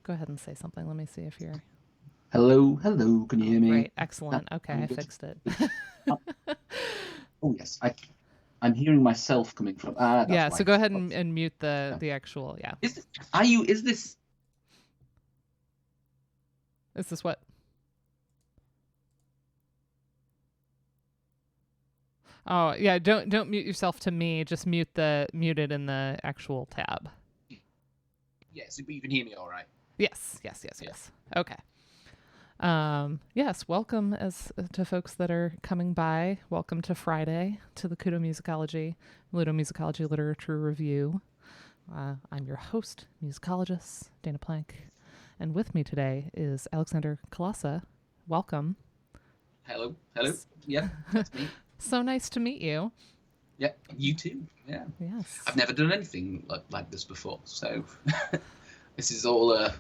Go ahead and say something. Let me see if you're... Hello, hello. Can you hear me? Great. Excellent. Okay, I Good. fixed it. Oh, oh, yes, I'm hearing myself coming from. That's Yeah, so why. go ahead Oh, and mute yeah. the actual, yeah. Is this, are you? Is this? Is this what? Oh, yeah, don't mute yourself to me, just mute it in the actual tab. Yes, but you can hear me all right. Yes. Yeah. Okay. Yes, welcome to folks that are coming by. Welcome to Friday to the Kudomusicology Ludomusicology Literature Review. I'm your host, Musicologess, Dana Plank, and with me today is Alexander Kolassa. Welcome. Hello, hello. Yeah, that's me. So nice to meet you. Yeah, you too. Yeah. Yes. I've never done anything like this before, so this is all a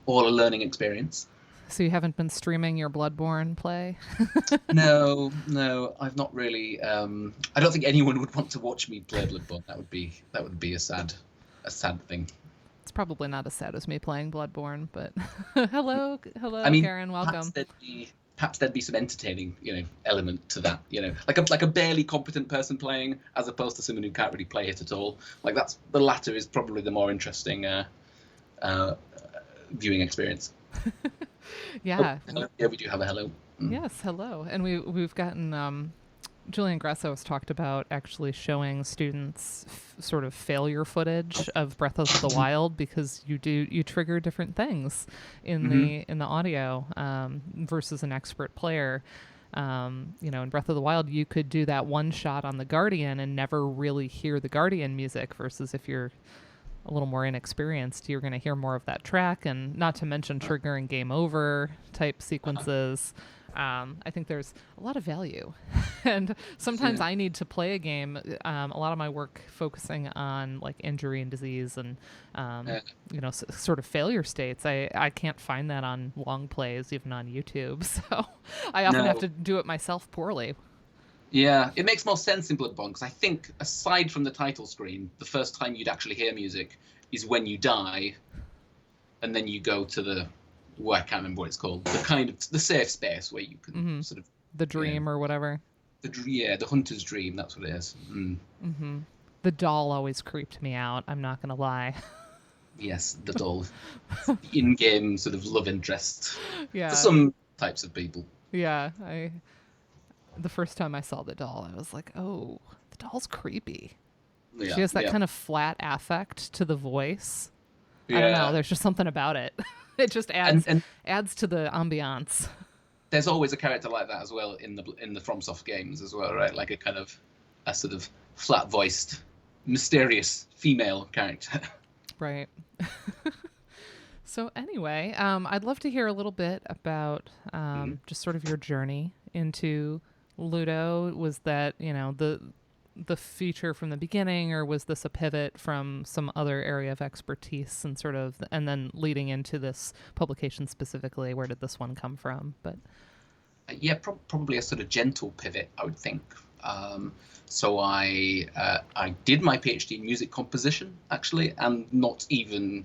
learning experience. So you haven't been streaming your Bloodborne play? No, I've not really. I don't think anyone would want to watch me play Bloodborne. That would be a sad thing. It's probably not as sad as me playing Bloodborne, but hello, I mean, Karen, welcome. Perhaps there'd be some entertaining, element to that, like a barely competent person playing, as opposed to someone who can't really play it at all. Like the latter is probably the more interesting viewing experience. Yeah. Oh, hello. Yeah, we do have a hello. Yes, hello. And we've gotten Julian Grasso has talked about actually showing students sort of failure footage of Breath of the Wild, because you trigger different things in the audio versus an expert player. In Breath of the Wild, you could do that one shot on the Guardian and never really hear the Guardian music, versus if you're a little more inexperienced, you're going to hear more of that track, and not to mention triggering game over type sequences. I think there's a lot of value. And sometimes I need to play a game, a lot of my work focusing on like injury and disease and, sort of failure states. I can't find that on long plays, even on YouTube. So I often have to do it myself poorly. Yeah, it makes more sense in Bloodborne, because I think, aside from the title screen, the first time you'd actually hear music is when you die, and then you go to I can't remember what it's called, the safe space where you can sort of... The dream or whatever. The hunter's dream, that's what it is. The doll always creeped me out, I'm not going to lie. Yes, the doll. The in-game sort of love interest. Yeah. For some types of people. Yeah, the first time I saw the doll, I was like, oh, the doll's creepy. Yeah, she has that kind of flat affect to the voice. Yeah. I don't know. There's just something about it. It just adds to the ambiance. There's always a character like that as well in the FromSoft games as well, right? Like a sort of flat-voiced, mysterious female character. Right. So anyway, I'd love to hear a little bit about just sort of your journey into Ludo. Was that, the feature from the beginning, or was this a pivot from some other area of expertise and then leading into this publication specifically? Where did this one come from? But probably a sort of gentle pivot, I would think. So I did my PhD in music composition, actually, and not even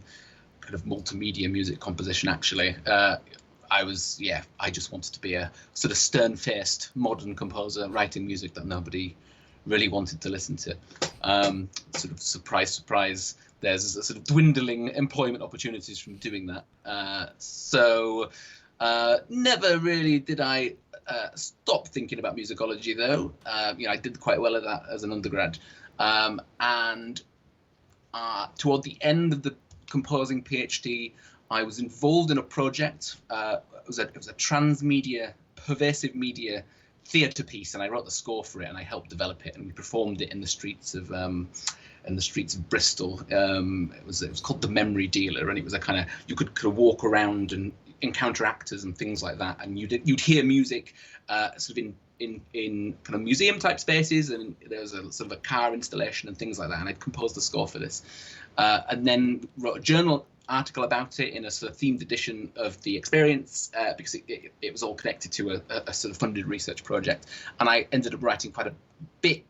kind of multimedia music composition, actually. I just wanted to be a sort of stern-faced modern composer writing music that nobody really wanted to listen to. Sort of surprise, there's a sort of dwindling employment opportunities from doing that. So never really did I stop thinking about musicology, though. I did quite well at that as an undergrad. And toward the end of the composing PhD, I was involved in a project. It was a transmedia, pervasive media theatre piece, and I wrote the score for it, and I helped develop it, and we performed it in the streets of Bristol. It was called The Memory Dealer, and it was a kind of, you could walk around and encounter actors and things like that, and you'd hear music sort of in kind of museum type spaces, and there was a sort of a car installation and things like that, and I'd composed the score for this, and then wrote a journal article about it in a sort of themed edition of the experience, because it was all connected to a sort of funded research project, and I ended up writing quite a bit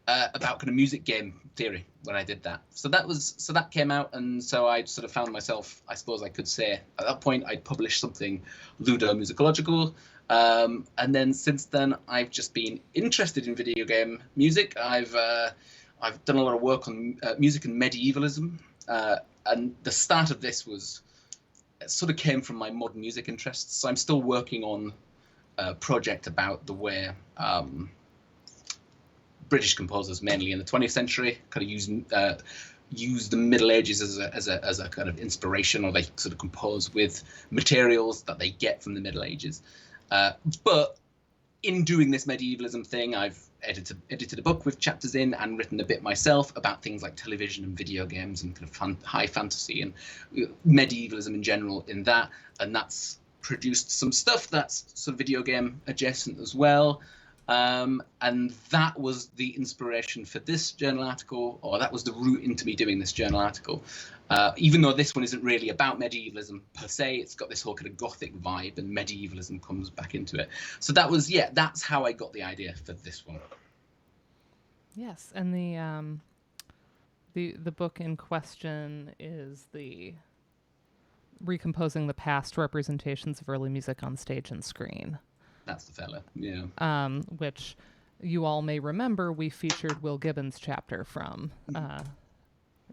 about kind of music game theory when I did that. So that came out, and so I sort of found myself, I suppose I could say at that point I'd published something Ludomusicological, and then since then I've just been interested in video game music. I've done a lot of work on music and medievalism, and the start of this sort of came from my modern music interests. So I'm still working on a project about the way British composers, mainly in the 20th century, kind of use the Middle Ages as a kind of inspiration, or they sort of compose with materials that they get from the Middle Ages. But in doing this medievalism thing, I've edited a book with chapters in and written a bit myself about things like television and video games and kind of high fantasy and medievalism in general in that. And that's produced some stuff that's sort of video game adjacent as well. And that was the inspiration for this journal article, or that was the route into me doing this journal article. Even though this one isn't really about medievalism per se, it's got this whole kind of Gothic vibe, and medievalism comes back into it. So that's how I got the idea for this one. Yes, and the book in question is the Recomposing the Past Representations of Early Music on Stage and Screen. That's the fella, yeah. Which you all may remember we featured Will Gibbons' chapter from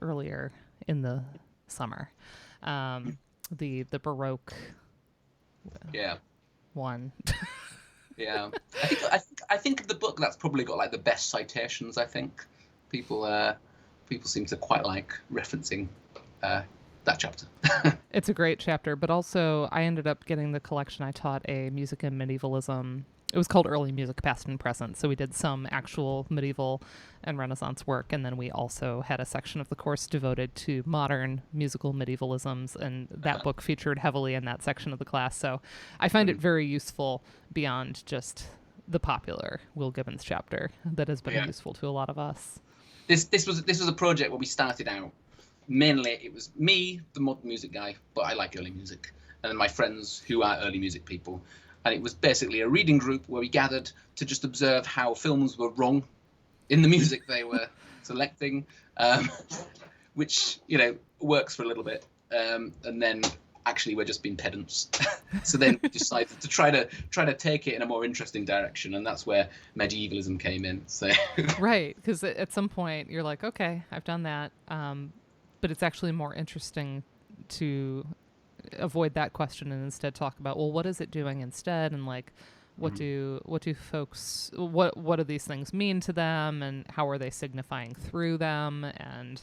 earlier in the summer. The Baroque one. Yeah. I think of the book that's probably got like the best citations, I think. People seem to quite like referencing that chapter. It's a great chapter, but also I ended up getting the collection. I taught a music and medievalism. It was called Early Music, Past and Present. So we did some actual medieval and Renaissance work, and then we also had a section of the course devoted to modern musical medievalisms, and that book featured heavily in that section of the class. So I find it very useful beyond just the popular Will Gibbons chapter that has been useful to a lot of us. This was a project where we started out. Mainly, it was me, the modern music guy, but I like early music, and then my friends who are early music people. And it was basically a reading group where we gathered to just observe how films were wrong in the music they were selecting, which, works for a little bit. And then actually we're just being pedants. So then we decided to try to take it in a more interesting direction, and that's where medievalism came in. So right, because at some point you're like, okay, I've done that. But it's actually more interesting to avoid that question and instead talk about, well, what is it doing instead, and like what do folks, what do these things mean to them, and how are they signifying through them? And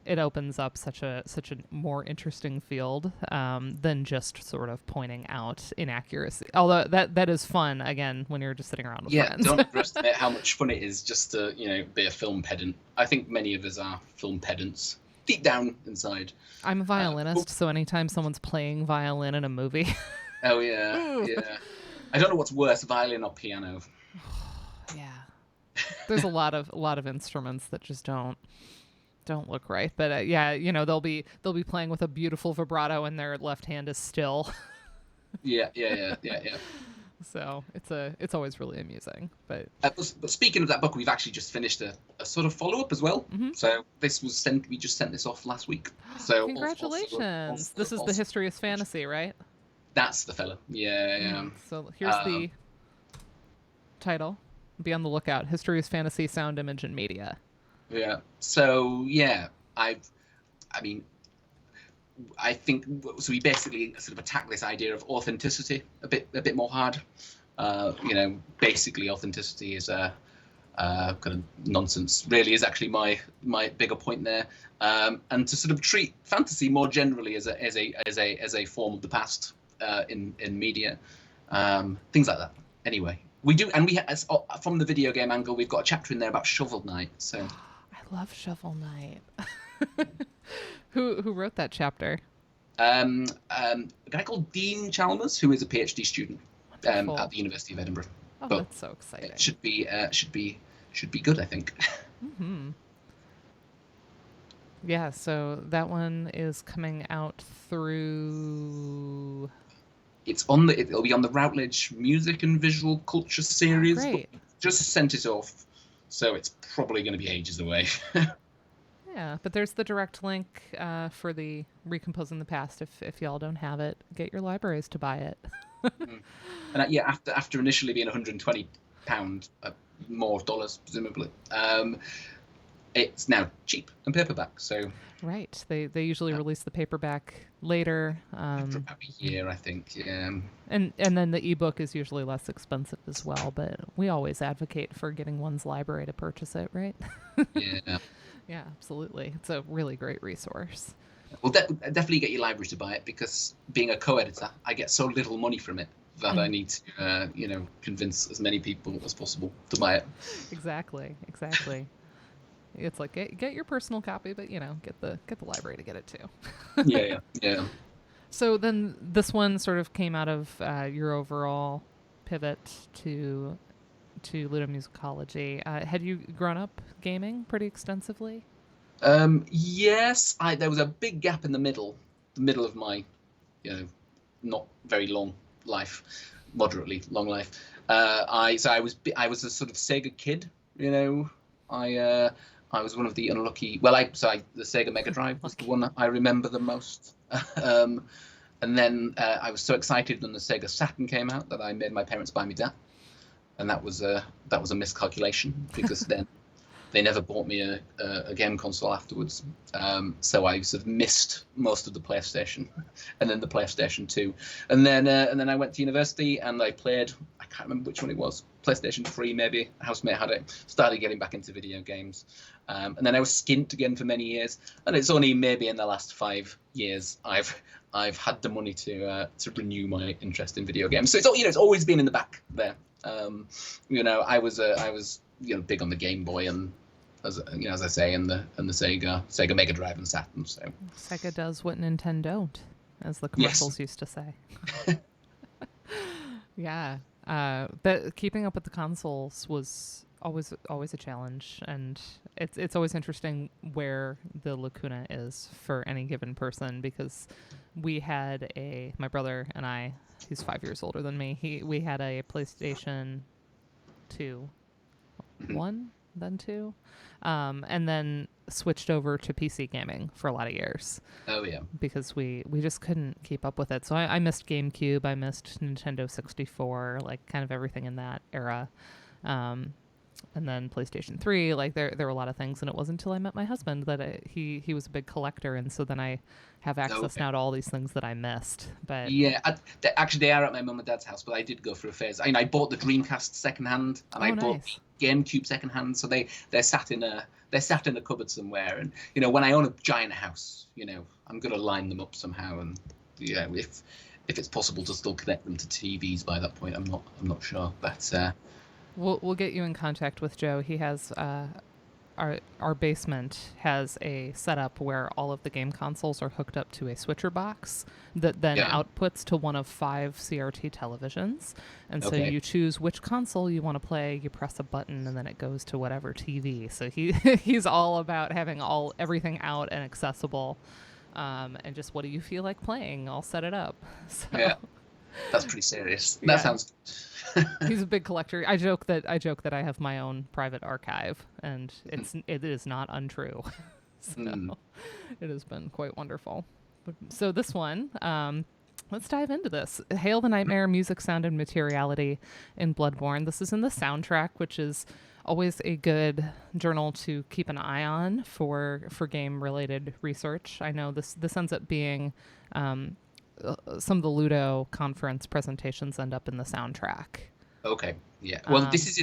it opens up such a more interesting field than just sort of pointing out inaccuracy. Although that is fun, again, when you're just sitting around with friends. Don't underestimate how much fun it is just to be a film pedant. I think many of us are film pedants. Deep down inside. I'm a violinist, so anytime someone's playing violin in a movie. Oh, yeah. I don't know what's worse, violin or piano. Yeah. There's a lot of instruments that just don't look right. But they'll be playing with a beautiful vibrato and their left hand is still. Yeah. So it's always really amusing. But speaking of that book, we've actually just finished a sort of follow-up as well. Mm-hmm. So we just sent this off last week. So congratulations! This is the History is Fantasy, right? That's the fella. Yeah. So here's the title. Be on the lookout. History is Fantasy, Sound, Image, and Media. Yeah. So I think so. We basically sort of attack this idea of authenticity a bit more hard. Basically, authenticity is kind of nonsense. Really, is actually my bigger point there. And to sort of treat fantasy more generally as a form of the past in media, things like that. Anyway, we do, and from the video game angle, we've got a chapter in there about Shovel Knight. So I love Shovel Knight. Who wrote that chapter? A guy called Dean Chalmers, who is a PhD student at the University of Edinburgh. Oh, but that's so exciting! It should be good, I think. Mm-hmm. Yeah, so that one is coming out through. It'll be on the Routledge Music and Visual Culture series. Great. Just sent it off. so it's probably going to be ages away. Yeah, but there's the direct link for the Recomposing the Past. If y'all don't have it, get your libraries to buy it. And yeah, after initially being £120, more dollars presumably, it's now cheap and paperback. So right, they usually release the paperback later. after about a year, I think. Yeah. And then the ebook is usually less expensive as well. But we always advocate for getting one's library to purchase it, right? Yeah. Yeah, absolutely. It's a really great resource. Well, definitely get your library to buy it, because being a co-editor, I get so little money from it that I need to, convince as many people as possible to buy it. Exactly. It's like get your personal copy, but get the library to get it too. Yeah. So then this one sort of came out of your overall pivot to Ludomusicology. Had you grown up gaming pretty extensively? Yes, there was a big gap in the middle of my, not very long life, moderately long life. I was a sort of Sega kid, I was one of the unlucky. Well, the Sega Mega Drive was the one that I remember the most. And then I was so excited when the Sega Saturn came out that I made my parents buy me that, and that was a miscalculation, because then they never bought me a game console afterwards. So I sort of missed most of the PlayStation, and then the PlayStation 2, and then I went to university and I played. I can't remember which one it was. PlayStation 3 maybe. A housemate had it. Started getting back into video games, and then I was skint again for many years. And it's only maybe in the last 5 years I've had the money to renew my interest in video games. So it's always been in the back there. I was big on the Game Boy, and as I say, and the Sega Mega Drive and Saturn. So Sega does what Nintendo don't, as the commercials used to say. Yeah, but keeping up with the consoles was always a challenge, and it's always interesting where the lacuna is for any given person, because we had my brother and I, he's 5 years older than me. We had a PlayStation 2, 1, then 2, and then switched over to PC gaming for a lot of years. Oh yeah, because we just couldn't keep up with it. So I missed GameCube, I missed Nintendo 64, like kind of everything in that era. And then PlayStation 3, like there were a lot of things, and it wasn't until I met my husband that he was a big collector, and so then I have access now to all these things that I missed. But yeah, actually they are at my mum and dad's house, but I did go through a phase. I bought the Dreamcast secondhand, and I bought GameCube secondhand, so they're sat in a cupboard somewhere. And when I own a giant house, I'm gonna line them up somehow, and if it's possible to still connect them to TVs by that point, I'm not sure, but. We'll get you in contact with Joe. He has our basement has a setup where all of the game consoles are hooked up to a switcher box that then outputs to one of 5 CRT televisions. And so you choose which console you want to play, you press a button, and then it goes to whatever TV. So he's all about having everything out and accessible, and just what do you feel like playing? I'll set it up. So. Yeah. That's pretty serious. That sounds good. He's a big collector. I joke that I have my own private archive, and it is not untrue. So it has been quite wonderful. So this one, let's dive into this. Hail the Nightmare, Music, Sound, and Materiality in Bloodborne. This is in the soundtrack, which is always a good journal to keep an eye on for game-related research. I know this ends up being... some of the Ludo conference presentations end up in the soundtrack. Okay, yeah. Well, this is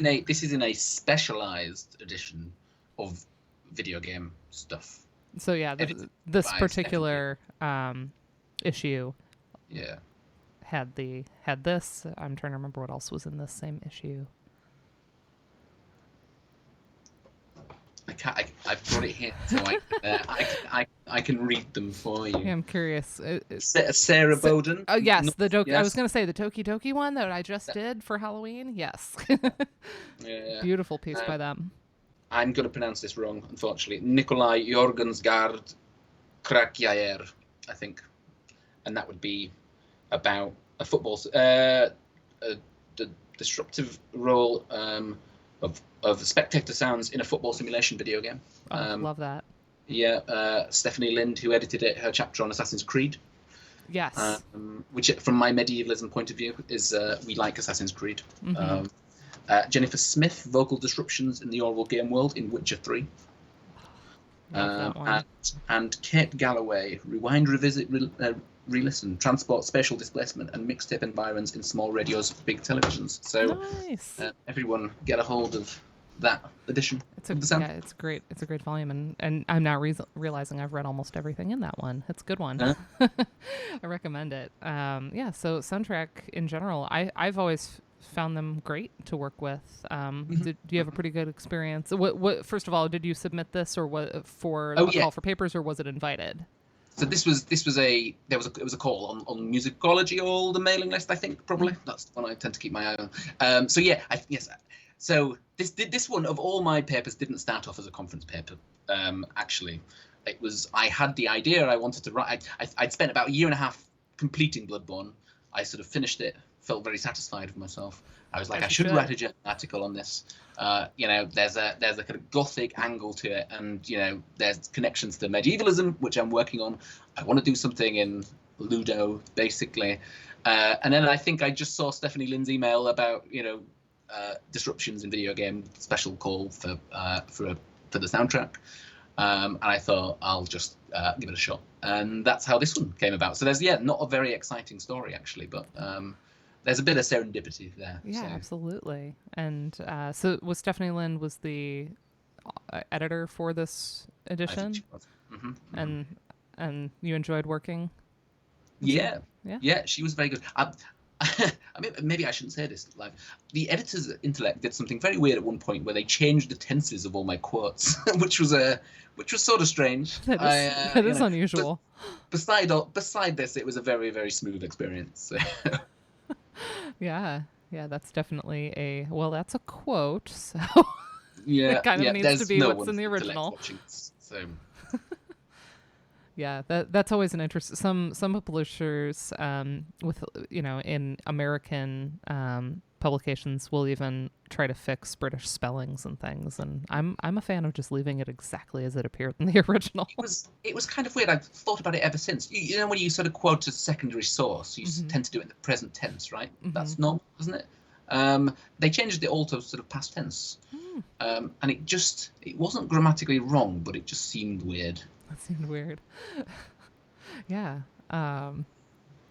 in a specialized edition of video game stuff. So yeah, this particular issue, had this. I'm trying to remember what else was in this same issue. I've got it here, so I can read them for you. Yeah, I'm curious. Sarah Bowden. Oh yes, I was going to say the Toki Toki one that I just did for Halloween. Yes. Beautiful piece by them. I'm going to pronounce this wrong, unfortunately. Nikolai Jorgensgaard Krakjaer, I think, and that would be about a disruptive role of of spectator sounds in a football simulation video game. Oh, love that. Yeah, Stephanie Lind, who edited it, her chapter on Assassin's Creed. Yes. Which, from my medievalism point of view, is we like Assassin's Creed. Mm-hmm. Jennifer Smith, vocal disruptions in the Orwell game world in Witcher 3. Love that one. And Kate Galloway, rewind, revisit, re-listen, transport, spatial displacement, and mixtape environs in small radios, big televisions. So nice. Everyone get a hold of that edition. It's great. It's a great volume, and I'm now realizing I've read almost everything in that one. It's a good one. I recommend it. So soundtrack in general, I've always found them great to work with. Do you have a pretty good experience? What first of all, did you submit this or what for call for papers, or was it invited? So it was a call on Musicology, all the mailing list, I think, probably. That's the one I tend to keep my eye on. So this one of all my papers didn't start off as a conference paper. Actually, I had the idea I wanted to write. I'd spent about a year and a half completing Bloodborne. I sort of finished it, felt very satisfied with myself. I was like, I should write a journal article on this. There's a kind of gothic angle to it, and there's connections to medievalism, which I'm working on. I want to do something in Ludo, basically. And then I think I just saw Stephanie Lynn's email about disruptions in video game special call for the soundtrack. And I thought I'll just give it a shot, and that's how this one came about. So there's not a very exciting story actually, but there's a bit of serendipity there. Yeah, so. Absolutely. And so was Stephanie Lynn was the editor for this edition? I think she was. Mm-hmm. And you enjoyed working? Yeah, she was very good. I mean, maybe I shouldn't say this live. The editor's intellect did something very weird at one point where they changed the tenses of all my quotes, which was sort of strange. That is unusual. Beside this, it was a very, very smooth experience. So. Yeah, that's definitely that's a quote. So yeah, it kind of needs to be what's in the original. So. Yeah, that's always an interest. Some publishers with in American publications will even try to fix British spellings and things, and I'm a fan of just leaving it exactly as it appeared in the original. It was kind of weird. I've thought about it ever since. You know, when you sort of quote a secondary source, you tend to do it in the present tense, right? Mm-hmm. That's normal, isn't it? They changed it all to sort of past tense, and it wasn't grammatically wrong, but it just seemed weird. That seemed weird. Yeah.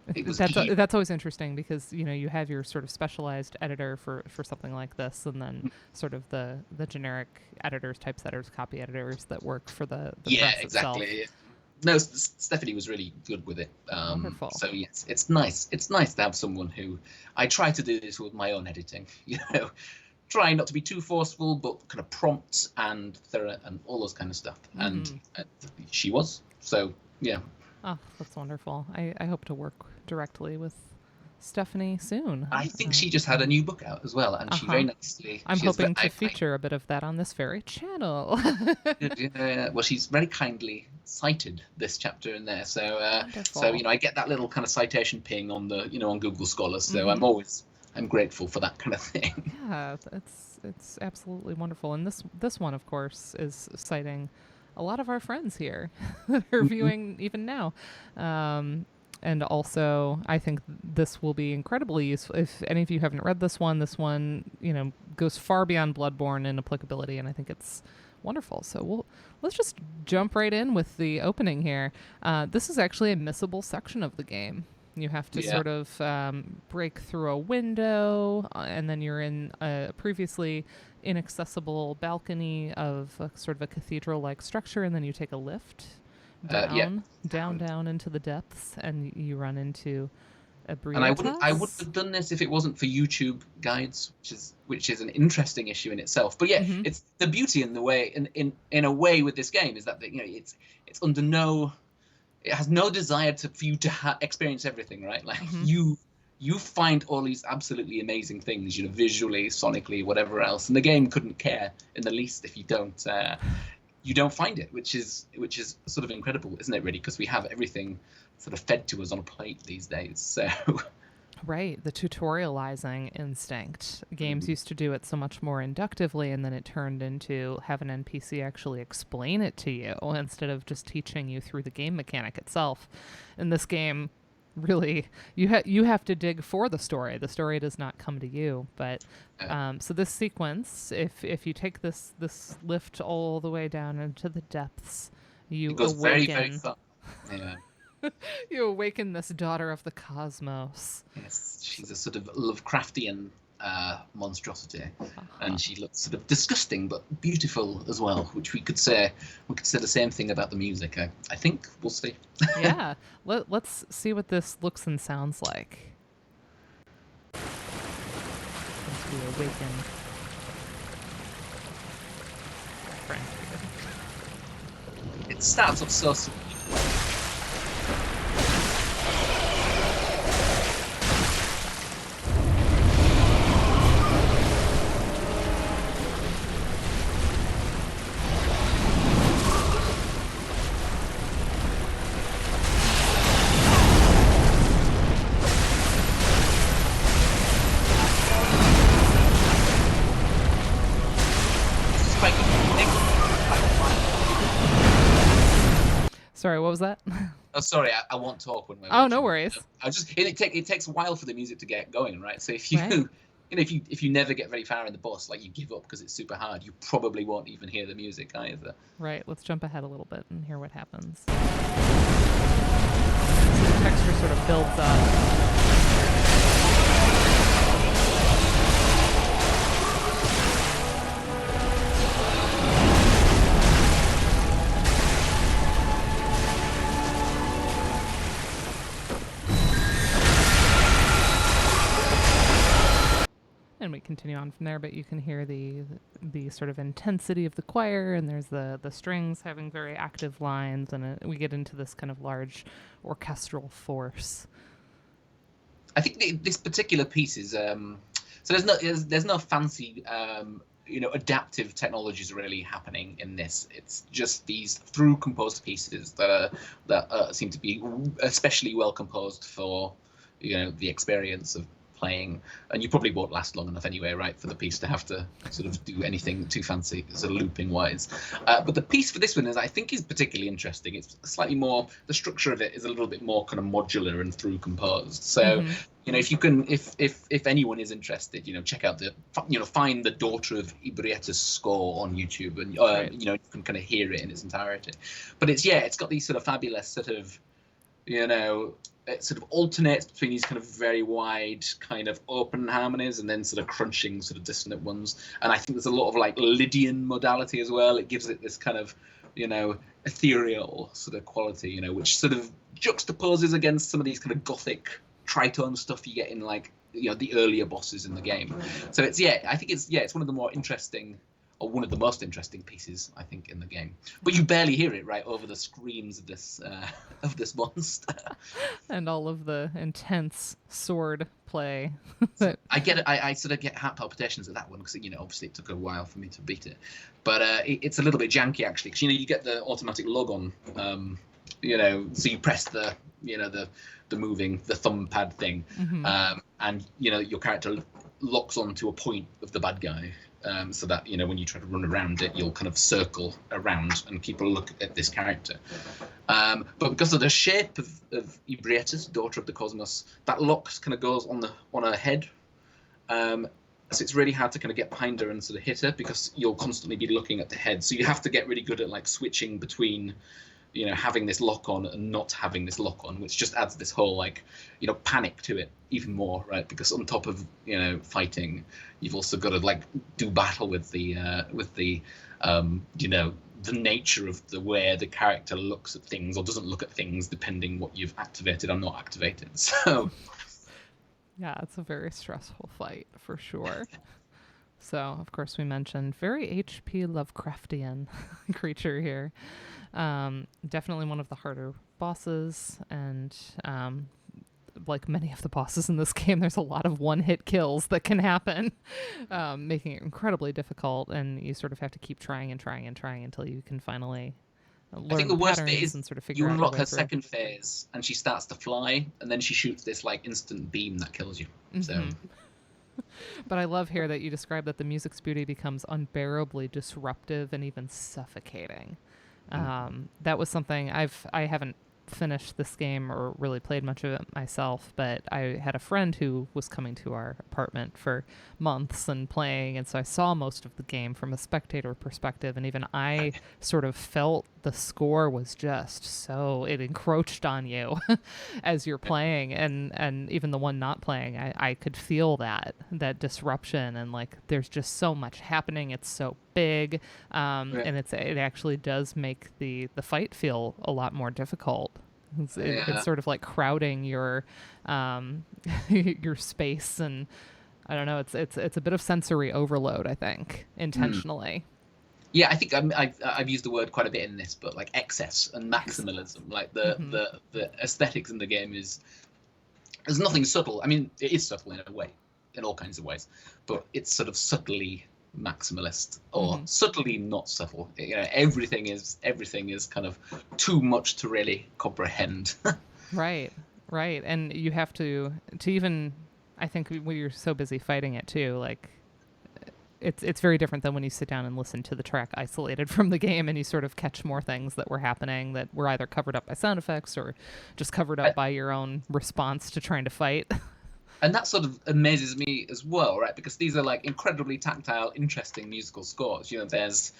That's always interesting because you have your sort of specialized editor for something like this, and then sort of the generic editors, typesetters, copy editors that work for the press exactly. itself. No, Stephanie was really good with it. Wonderful. So yes, it's nice. It's nice to have someone who I try to do this with my own editing. Trying not to be too forceful, but kind of prompt and thorough and all those kind of stuff. And she was. So, yeah. Oh, that's wonderful. I hope to work directly with Stephanie soon. I think she just had a new book out as well, and she very nicely... I'm hoping to feature a bit of that on this very channel. Well, she's very kindly cited this chapter in there. So, I get that little kind of citation ping on the, on Google Scholars. So I'm grateful for that kind of thing. Yeah, it's absolutely wonderful. And this one, of course, is citing a lot of our friends here that are viewing even now. And also, I think this will be incredibly useful. If any of you haven't read this one goes far beyond Bloodborne in applicability, and I think it's wonderful. So let's just jump right in with the opening here. This is actually a missable section of the game. You have to sort of break through a window, and then you're in a previously inaccessible balcony of sort of a cathedral-like structure, and then you take a lift down into the depths, and you run into a Briatas. And I wouldn't have done this if it wasn't for YouTube guides, which is an interesting issue in itself. But yeah, it's the beauty in the way in a way with this game is that it's under no. It has no desire for you to experience everything, right? Like you find all these absolutely amazing things, visually, sonically, whatever else, and the game couldn't care in the least if you don't find it, which is sort of incredible, isn't it? Really, because we have everything sort of fed to us on a plate these days. So Right, the tutorializing instinct. Games used to do it so much more inductively, and then it turned into have an NPC actually explain it to you instead of just teaching you through the game mechanic itself. In this game, really, you have to dig for the story. The story does not come to you. But so this sequence, if you take this lift all the way down into the depths, you It goes very, very awaken. far. Yeah. You awaken this daughter of the cosmos. Yes, she's a sort of Lovecraftian monstrosity, Uh-huh. and she looks sort of disgusting but beautiful as well. Which we could say the same thing about the music. I think we'll see. Yeah, let's see what this looks and sounds like as we awaken. Friend. It starts off so sweet. Sorry, what was that? Oh, sorry, I won't talk when we're Oh, no watching. worries. It takes a while for the music to get going, right? So if you Right. if you never get very far in the boss, like you give up because it's super hard, you probably won't even hear the music either. Right, let's jump ahead a little bit and hear what happens. So the texture sort of builds up. And we continue on from there, but you can hear the sort of intensity of the choir, and there's the strings having very active lines, and we get into this kind of large orchestral force. I think this particular piece is so there's no fancy adaptive technologies really happening in this. It's just these through composed pieces that seem to be especially well composed for the experience of playing, and you probably won't last long enough anyway, right, for the piece to have to sort of do anything too fancy, sort of looping wise. But the piece for this one I think is particularly interesting. It's slightly more, the structure of it is a little bit more kind of modular and through composed. So if you can, if anyone is interested, check out find the Daughter of Ibrietta's score on YouTube, and Right. you can kind of hear it in its entirety. But it's got these sort of fabulous sort of it sort of alternates between these kind of very wide kind of open harmonies and then sort of crunching sort of dissonant ones. And I think there's a lot of like Lydian modality as well. It gives it this kind of ethereal sort of quality, which sort of juxtaposes against some of these kind of gothic tritone stuff you get in like the earlier bosses in the game. So I think it's one of the more interesting, or one of the most interesting pieces, I think, in the game. But you barely hear it, right, over the screams of this monster. And all of the intense sword play. I get it. I sort of get heart palpitations at that one because obviously it took a while for me to beat it. But it's a little bit janky actually, because you get the automatic log on. So you press the moving the thumb pad thing, and your character locks onto a point of the bad guy. So that when you try to run around it, you'll kind of circle around and keep a look at this character. But because of the shape of Ibrietta's Daughter of the Cosmos, that lock kind of goes on her head. So it's really hard to kind of get behind her and sort of hit her because you'll constantly be looking at the head. So you have to get really good at like switching between having this lock on and not having this lock on, which just adds this whole like panic to it even more, right? Because on top of fighting, you've also got to like do battle with the the nature of the way the character looks at things or doesn't look at things depending what you've activated or not activated. So yeah, it's a very stressful fight for sure. So, of course, we mentioned very HP Lovecraftian creature here. Definitely one of the harder bosses, and like many of the bosses in this game, there's a lot of one-hit kills that can happen, making it incredibly difficult, and you sort of have to keep trying and trying and trying until you can finally I think learn the the worst bit patterns is and sort of you figure out your unlock way her through. second phase and she starts to fly, and then she shoots this like instant beam that kills you. So But I love here that you describe that the music's beauty becomes unbearably disruptive and even suffocating. That was something I haven't finished this game or really played much of it myself, but I had a friend who was coming to our apartment for months and playing, and so I saw most of the game from a spectator perspective, and even I sort of felt the score was just so it encroached on you as you're playing, and even the one not playing, I could feel that disruption, and like there's just so much happening. It's so big, and it actually does make the fight feel a lot more difficult. It's sort of like crowding your your space, and I don't know. It's a bit of sensory overload, I think, intentionally. Yeah, I think I've used the word quite a bit in this, but like excess and maximalism, like the aesthetics in the game there's nothing subtle. I mean, it is subtle in a way, in all kinds of ways, but it's sort of subtly maximalist or subtly not subtle. You know, everything is kind of too much to really comprehend. Right, and you have to even. I think when you're so busy fighting it too, like it's very different than when you sit down and listen to the track isolated from the game and you sort of catch more things that were happening that were either covered up by sound effects or just covered up by your own response to trying to fight. And that sort of amazes me as well, right? Because these are like incredibly tactile, interesting musical scores. You know, there's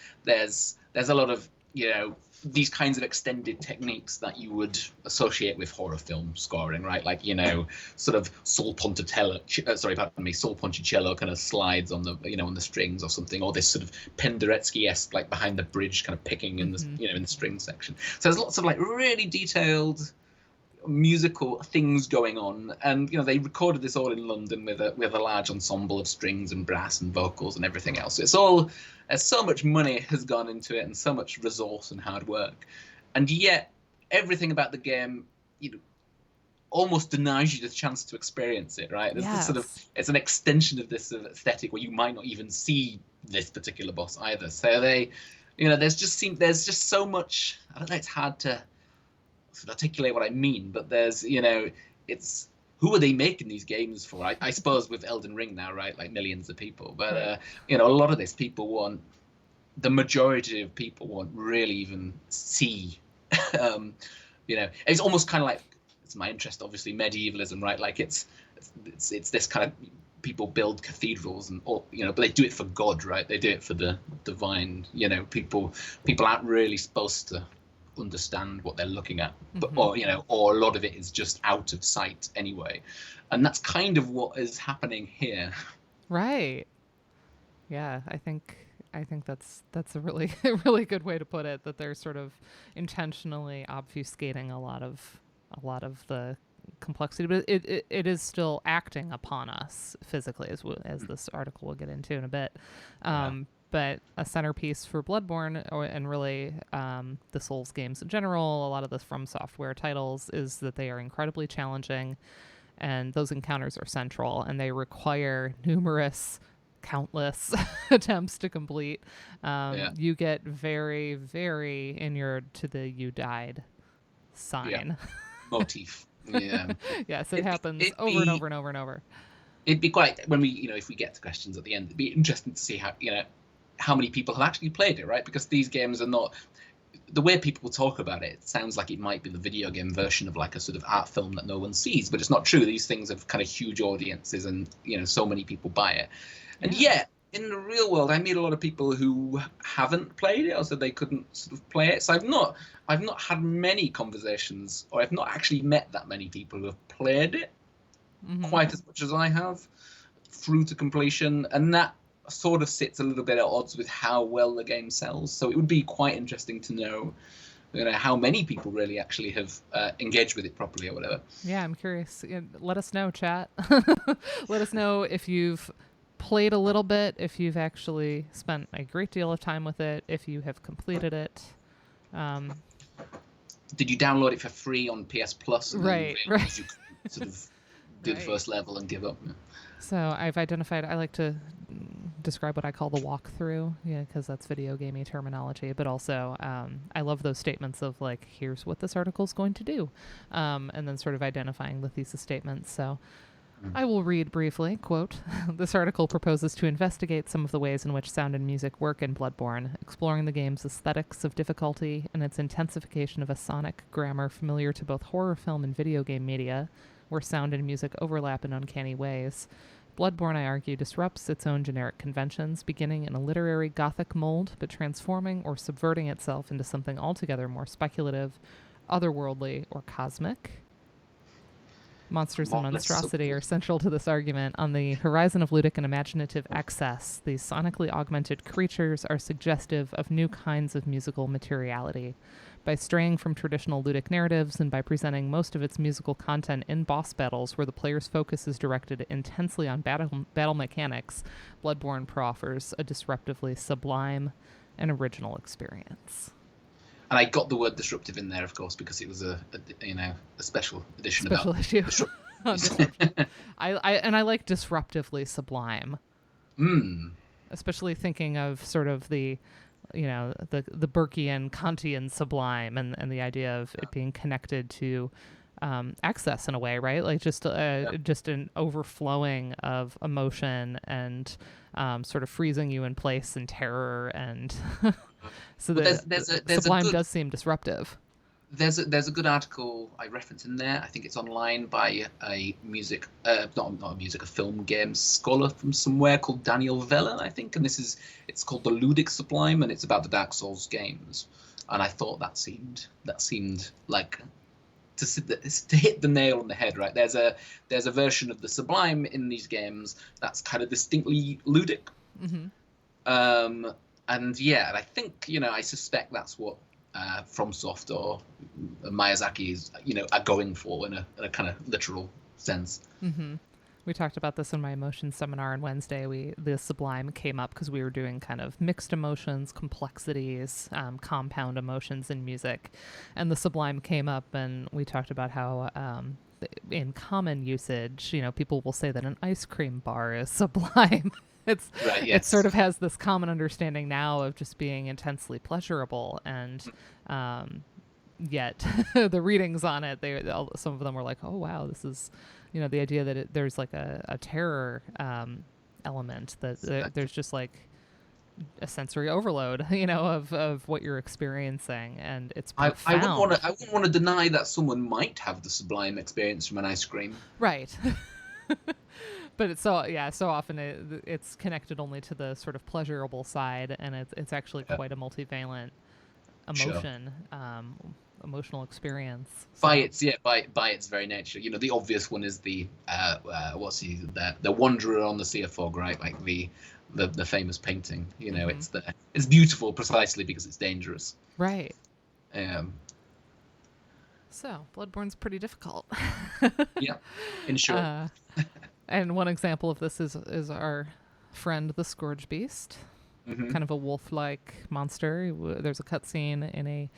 a lot of, you know, these kinds of extended techniques that you would associate with horror film scoring, right? Like, you know, sort of Sol Ponticello kind of slides on the, you know, on the strings or something, or this sort of Penderecki-esque, like behind the bridge kind of picking in the, you know, in the string section. So there's lots of like really detailed musical things going on, and you know they recorded this all in London with a large ensemble of strings and brass and vocals and everything else. It's all so much money has gone into it and so much resource and hard work, and yet everything about the game, you know, almost denies you the chance to experience it. Right? It's this sort of it's an extension of this sort of aesthetic where you might not even see this particular boss either. So they, you know, there's just so much. I don't know. It's hard to articulate what I mean, but there's, you know, it's who are they making these games for? I suppose with Elden Ring now, right, like millions of people, but you know, a lot of this the majority of people won't really even see. You know, it's almost kind of like, it's my interest, obviously, medievalism, right? Like it's this kind of, people build cathedrals and all, you know, but they do it for God, right? They do it for the divine. You know, people aren't really supposed to understand what they're looking at, but or you know, or a lot of it is just out of sight anyway, and that's kind of what is happening here. Right. Yeah, I think that's a really really good way to put it, that they're sort of intentionally obfuscating a lot of the complexity, but it is still acting upon us physically, as this article will get into in a bit. But a centerpiece for Bloodborne, and really the Souls games in general, a lot of the From Software titles, is that they are incredibly challenging, and those encounters are central, and they require countless attempts to complete. You get very, very inured to the "you died" sign. Motif. Yeah. Yes, it happens over and over and over and over. It'd be quite, when we, you know, if we get to questions at the end, it'd be interesting to see how, you know, how many people have actually played it, right? Because these games are not, the way people talk about it, it sounds like it might be the video game version of like a sort of art film that no one sees, but it's not true. These things have kind of huge audiences, and you know, so many people buy it. And yet in the real world, I meet a lot of people who haven't played it, or said they couldn't sort of play it. So I've not had many conversations, or I've not actually met that many people who have played it quite as much as I have through to completion, and that sort of sits a little bit at odds with how well the game sells. So it would be quite interesting to know, you know, how many people really actually have engaged with it properly or whatever. Yeah, I'm curious. Let us know, chat. Let us know if you've played a little bit, if you've actually spent a great deal of time with it, if you have completed it. Did you download it for free on PS Plus? Right. You sort of do the first level and give up. So I've identified, I like to describe what I call the walkthrough, yeah, because that's video gamey terminology. But also, I love those statements of like, here's what this article is going to do, and then sort of identifying the thesis statements. So I will read briefly, quote, "This article proposes to investigate some of the ways in which sound and music work in Bloodborne, exploring the game's aesthetics of difficulty and its intensification of a sonic grammar familiar to both horror film and video game media, where sound and music overlap in uncanny ways. Bloodborne, I argue, disrupts its own generic conventions, beginning in a literary Gothic mold, but transforming or subverting itself into something altogether more speculative, otherworldly, or cosmic. Monsters and monstrosity are central to this argument. On the horizon of ludic and imaginative excess, these sonically augmented creatures are suggestive of new kinds of musical materiality. By straying from traditional ludic narratives and by presenting most of its musical content in boss battles where the player's focus is directed intensely on battle mechanics, Bloodborne proffers a disruptively sublime and original experience." And I got the word disruptive in there, of course, because it was a special edition Special about issue. Disruption. I like disruptively sublime. Especially thinking of sort of the Burkean Kantian sublime and the idea of it being connected to excess in a way, right? Like just an overflowing of emotion and sort of freezing you in place in terror, and so the sublime does seem disruptive. There's a good article I reference in there. I think it's online by a film game scholar from somewhere called Daniel Vella, I think. And it's called The Ludic Sublime, and it's about the Dark Souls games. And I thought that seemed like to hit the nail on the head, right? There's a version of the sublime in these games that's kind of distinctly ludic. And yeah, I think I suspect that's what FromSoft or Miyazaki is are going for in a kind of literal sense. We talked about this in my emotions seminar on Wednesday. The sublime came up because we were doing kind of mixed emotions, complexities, compound emotions in music, and the sublime came up, and we talked about how in common usage, people will say that an ice cream bar is sublime. Right, yes. It sort of has this common understanding now of just being intensely pleasurable, and yet the readings on it, some of them were like, oh wow, this is, the idea that there's like a terror element, that there's just like a sensory overload, of what you're experiencing, and it's profound. I wouldn't want to deny that someone might have the sublime experience from an ice cream. Right. But it's so often it's connected only to the sort of pleasurable side, and it's actually quite a multivalent emotion, emotional experience. So. By its very nature, the obvious one is the Wanderer on the Sea of Fog, right? Like the famous painting. It's beautiful precisely because it's dangerous. Right. So Bloodborne's pretty difficult. Yeah, in short. And one example of this is our friend the Scourge Beast, kind of a wolf-like monster. There's a cutscene in a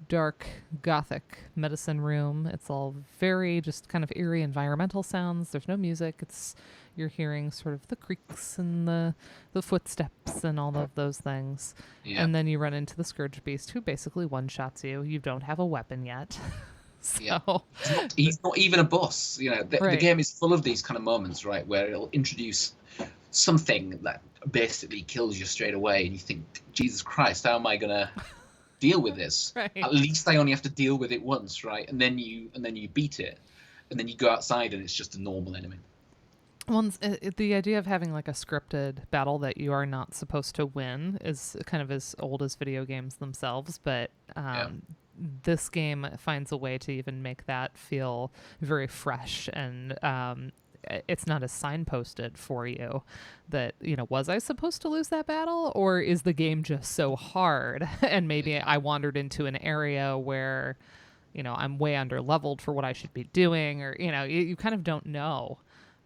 dark Gothic medicine room. It's all very just kind of eerie environmental sounds. There's no music. You're hearing sort of the creaks and the footsteps and all of those things. Yeah. And then you run into the Scourge Beast, who basically one-shots you. You don't have a weapon yet. So. Yeah. He's not even a boss. The game is full of these kind of moments, right, where it'll introduce something that basically kills you straight away, and you think, Jesus Christ, how am I gonna deal with this? Right. At least I only have to deal with it once, right? And then you beat it, and then you go outside, and it's just a normal enemy. Well, the idea of having like a scripted battle that you are not supposed to win is kind of as old as video games themselves, but this game finds a way to even make that feel very fresh, and it's not as signposted for you that, was I supposed to lose that battle, or is the game just so hard and maybe I wandered into an area where, I'm way under leveled for what I should be doing, or, you kind of don't know.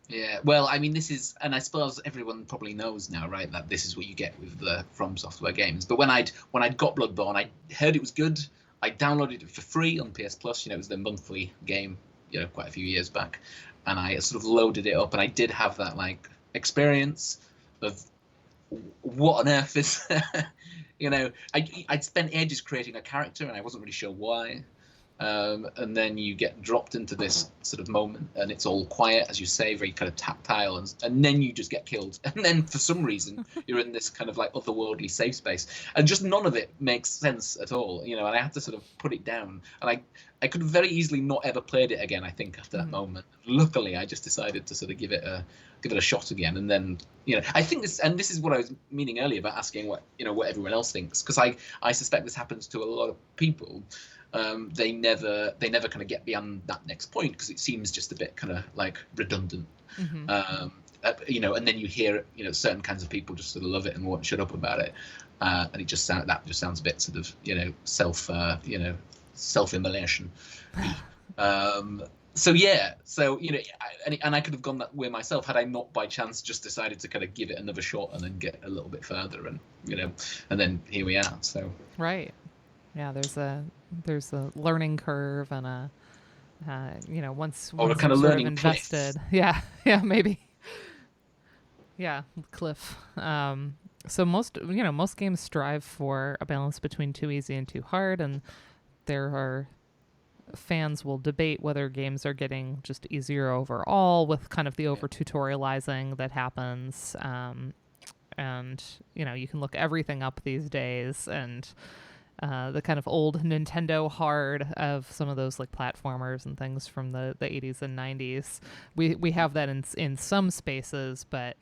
Yeah, well, I mean, this is, and I suppose everyone probably knows now, right, that this is what you get with the From Software games. But when I'd got Bloodborne, I heard it was good. I downloaded it for free on PS Plus. It was the monthly game, quite a few years back, and I sort of loaded it up, and I did have that like experience of what on earth is, I'd spent ages creating a character and I wasn't really sure why. And then you get dropped into this sort of moment and it's all quiet, as you say, very kind of tactile, and then you just get killed. And then for some reason you're in this kind of like otherworldly safe space, and just none of it makes sense at all, and I had to sort of put it down, and I could have very easily not ever played it again, I think, after that moment. Luckily, I just decided to sort of give it a shot again, and then I think this is what I was meaning earlier about asking what everyone else thinks, because I suspect this happens to a lot of people. They never kind of get beyond that next point because it seems just a bit kind of like redundant. And then you hear certain kinds of people just sort of love it and won't shut up about it, and it just sounds a bit sort of self-immolation. So I could have gone that way myself had I not by chance just decided to kind of give it another shot and then get a little bit further, and and then here we are. So right. Yeah, there's a learning curve and a once a kind of sort learning of invested. Cliff. Yeah, maybe. Yeah, cliff. So most games strive for a balance between too easy and too hard, and there are fans will debate whether games are getting just easier overall with kind of the over tutorializing that happens. And you can look everything up these days, and the kind of old Nintendo hard of some of those like platformers and things from the 80s and 90s. We have that in some spaces, but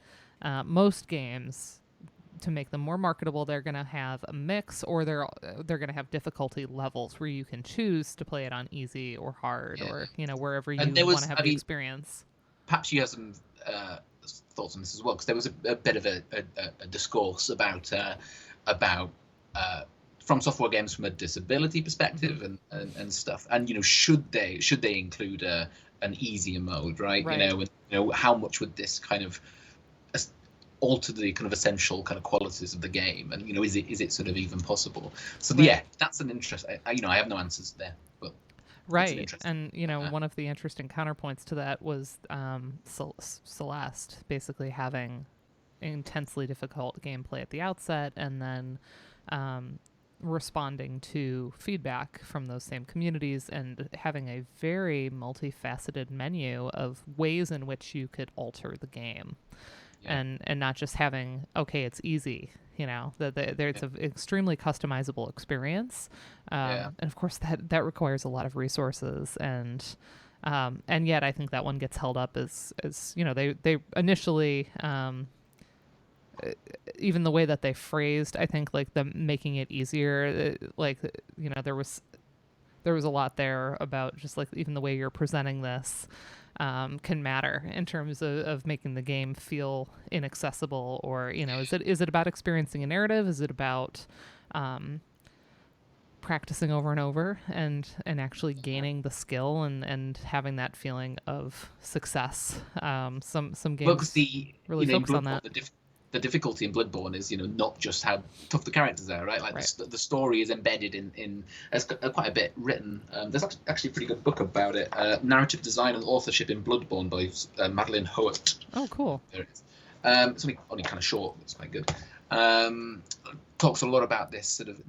most games, to make them more marketable, they're going to have a mix, or they're going to have difficulty levels where you can choose to play it on easy or hard, or wherever you want to have the experience. Perhaps you have some thoughts on this as well, because there was a bit of a discourse about From Software games from a disability perspective and stuff, and should they include an easier mode, right? How much would this kind of alter the kind of essential kind of qualities of the game, and is it sort of even possible? So that's an interest. I have no answers there, but right. And one of the interesting counterpoints to that was Celeste basically having intensely difficult gameplay at the outset, and then responding to feedback from those same communities and having a very multifaceted menu of ways in which you could alter the game. And not just having, okay, it's easy, it's an extremely customizable experience. And of course that requires a lot of resources, and yet I think that one gets held up as they initially, even the way that they phrased, I think, like the making it easier, there was a lot there about just like even the way you're presenting this can matter in terms of making the game feel inaccessible, or is it about experiencing a narrative? Is it about practicing over and over and actually gaining the skill and having that feeling of success? Some games really focus on that. The difficulty in Bloodborne is, not just how tough the characters are, right? Like the story is embedded in there's quite a bit written. There's actually a pretty good book about it. Narrative Design and Authorship in Bloodborne by Madeleine Hoet. Oh, cool. There it is. It's only kind of short. It's quite good. Talks a lot about this sort of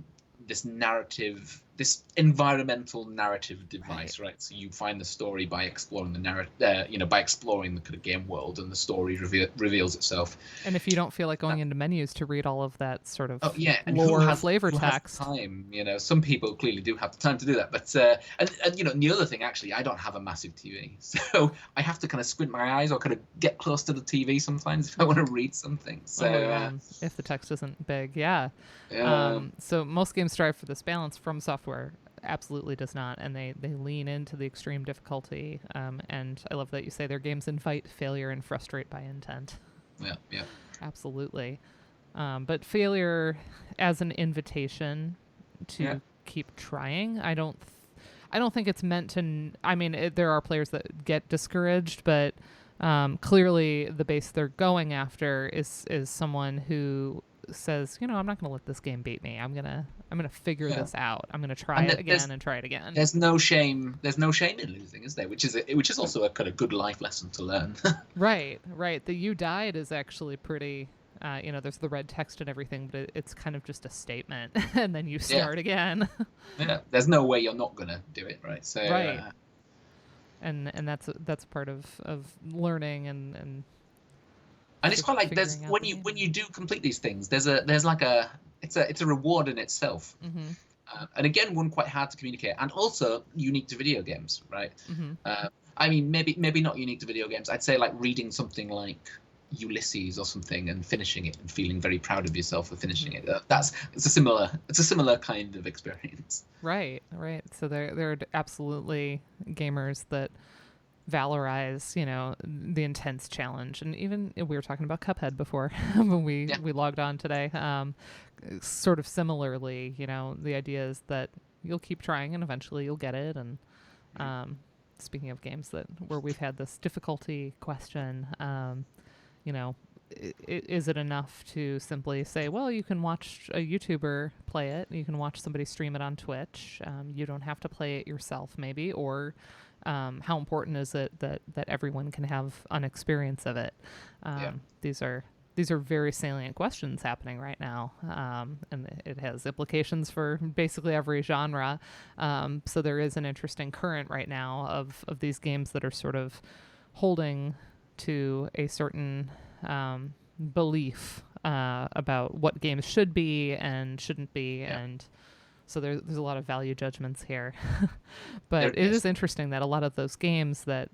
this narrative, this environmental narrative device, right? So you find the story by exploring the narrative, by exploring the kind of game world, and the story reveals itself. And if you don't feel like going into menus to read all of that sort of lore flavor text, time, some people clearly do have the time to do that. But and the other thing, actually, I don't have a massive TV, so I have to kind of squint my eyes or kind of get close to the TV sometimes if I want to read something. So if the text isn't big, so most games strive for this balance. From Software absolutely does not, and they lean into the extreme difficulty, and I love that you say their games invite failure and frustrate by intent. Yeah Absolutely. But failure as an invitation to keep trying. I don't think it's meant to. There are players that get discouraged, but clearly the base they're going after is someone who says, I'm not going to let this game beat me. I'm gonna figure this out. I'm gonna try it again and try it again. There's no shame in losing, is there? Which is also a kind of good life lesson to learn. Right. The you died is actually pretty There's the red text and everything, but it's kind of just a statement, and then you Yeah. start again. Yeah. There's no way you're not gonna do it, right? So Right. And that's part of learning and it's quite like there's figuring out the when game. you do complete these things, there's like a it's a reward in itself. Mm-hmm. And again, one quite hard to communicate, and also unique to video games, right? Mm-hmm. I mean, maybe not unique to video games. I'd say like reading something like Ulysses or something and finishing it and feeling very proud of yourself for finishing it. It's a similar kind of experience. Right, right. So there are absolutely gamers that valorize, the intense challenge. And even we were talking about Cuphead before when Yeah, we logged on today. Sort of similarly, the idea is that you'll keep trying and eventually you'll get it. And speaking of games where we've had this difficulty question, you know, is it enough to simply say, well, you can watch a YouTuber play it, you can watch somebody stream it on Twitch, you don't have to play it yourself, maybe, or how important is it that everyone can have an experience of it? yeah, These are very salient questions happening right now, and it has implications for basically every genre. So there is an interesting current right now of these games that are sort of holding to a certain belief about what games should be and shouldn't be, yeah. and so there's a lot of value judgments here. But it Yes. is interesting that a lot of those games that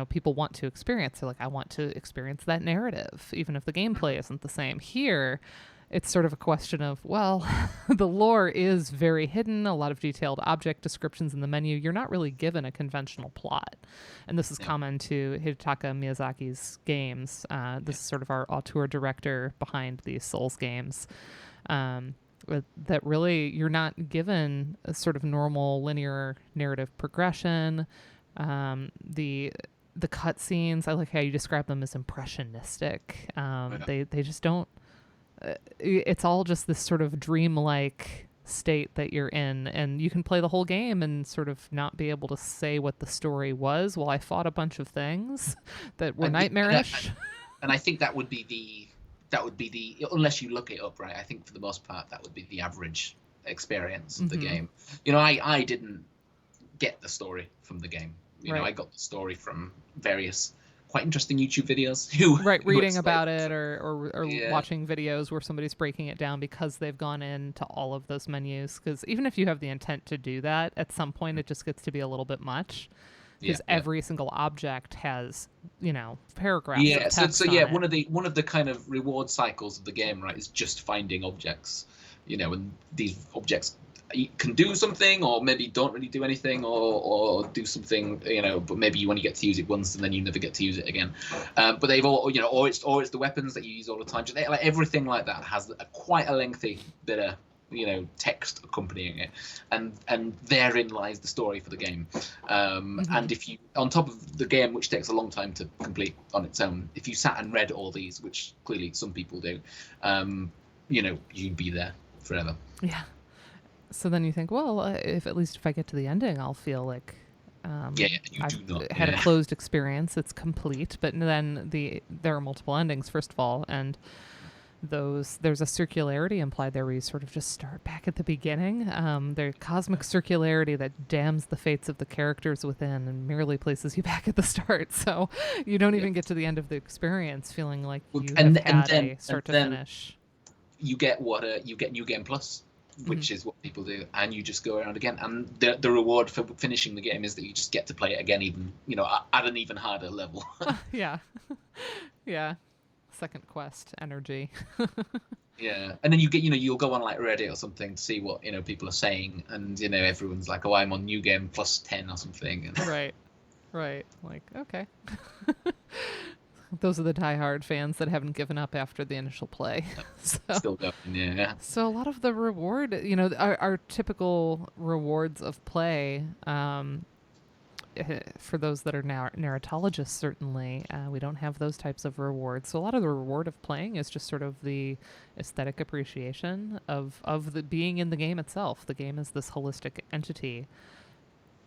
people want to experience, they're like, I want to experience that narrative, even if the gameplay isn't the same. Here, it's sort of a question of, well, the lore is very hidden, a lot of detailed object descriptions in the menu. You're not really given a conventional plot. And this is Yeah. common to Hidetaka Miyazaki's games. This is sort of our auteur director behind these Souls games. That really, you're not given a sort of normal linear narrative progression. The cutscenes, I like how you describe them as impressionistic. They just don't. It's all just this sort of dreamlike state that you're in, and you can play the whole game and sort of not be able to say what the story was. Well, I fought a bunch of things that were nightmarish. And I think that would be the unless you look it up, right? I think for the most part that would be the average experience of the game. I didn't get the story from the game. I got the story from various quite interesting YouTube videos reading about it or watching videos where somebody's breaking it down because they've gone into all of those menus. Because even if you have the intent to do that, at some point it just gets to be a little bit much. Because every single object has, paragraphs. Yeah, of text so on it. one of the kind of reward cycles of the game, right, is just finding objects. And these objects can do something, or maybe don't really do anything, or do something, but maybe you only get to use it once and then you never get to use it again. But they've all, or it's the weapons that you use all the time. Just like everything like that has quite a lengthy bit of text accompanying it, and therein lies the story for the game. And if you, on top of the game, which takes a long time to complete on its own, if you sat and read all these, which clearly some people do, you'd be there forever. Yeah. So then you think, well, if I get to the ending, I'll feel like I've had a closed experience. It's complete. But then there are multiple endings, first of all, and there's a circularity implied there where you sort of just start back at the beginning. There's cosmic circularity that damns the fates of the characters within and merely places you back at the start. So you don't even get to the end of the experience feeling like you have had a start to finish. You get New Game Plus, which is what people do, and you just go around again. And the reward for finishing the game is that you just get to play it again, even at an even harder level. Yeah. Second quest energy. Yeah, and then you'll go on like Reddit or something to see what people are saying, and everyone's like, oh, I'm on New Game Plus 10 or something. And right. Like, okay. Those are the diehard fans that haven't given up after the initial play. Still going, yeah. So a lot of the reward, our typical rewards of play, for those that are narratologists, certainly, we don't have those types of rewards. So a lot of the reward of playing is just sort of the aesthetic appreciation of the being in the game itself. The game is this holistic entity.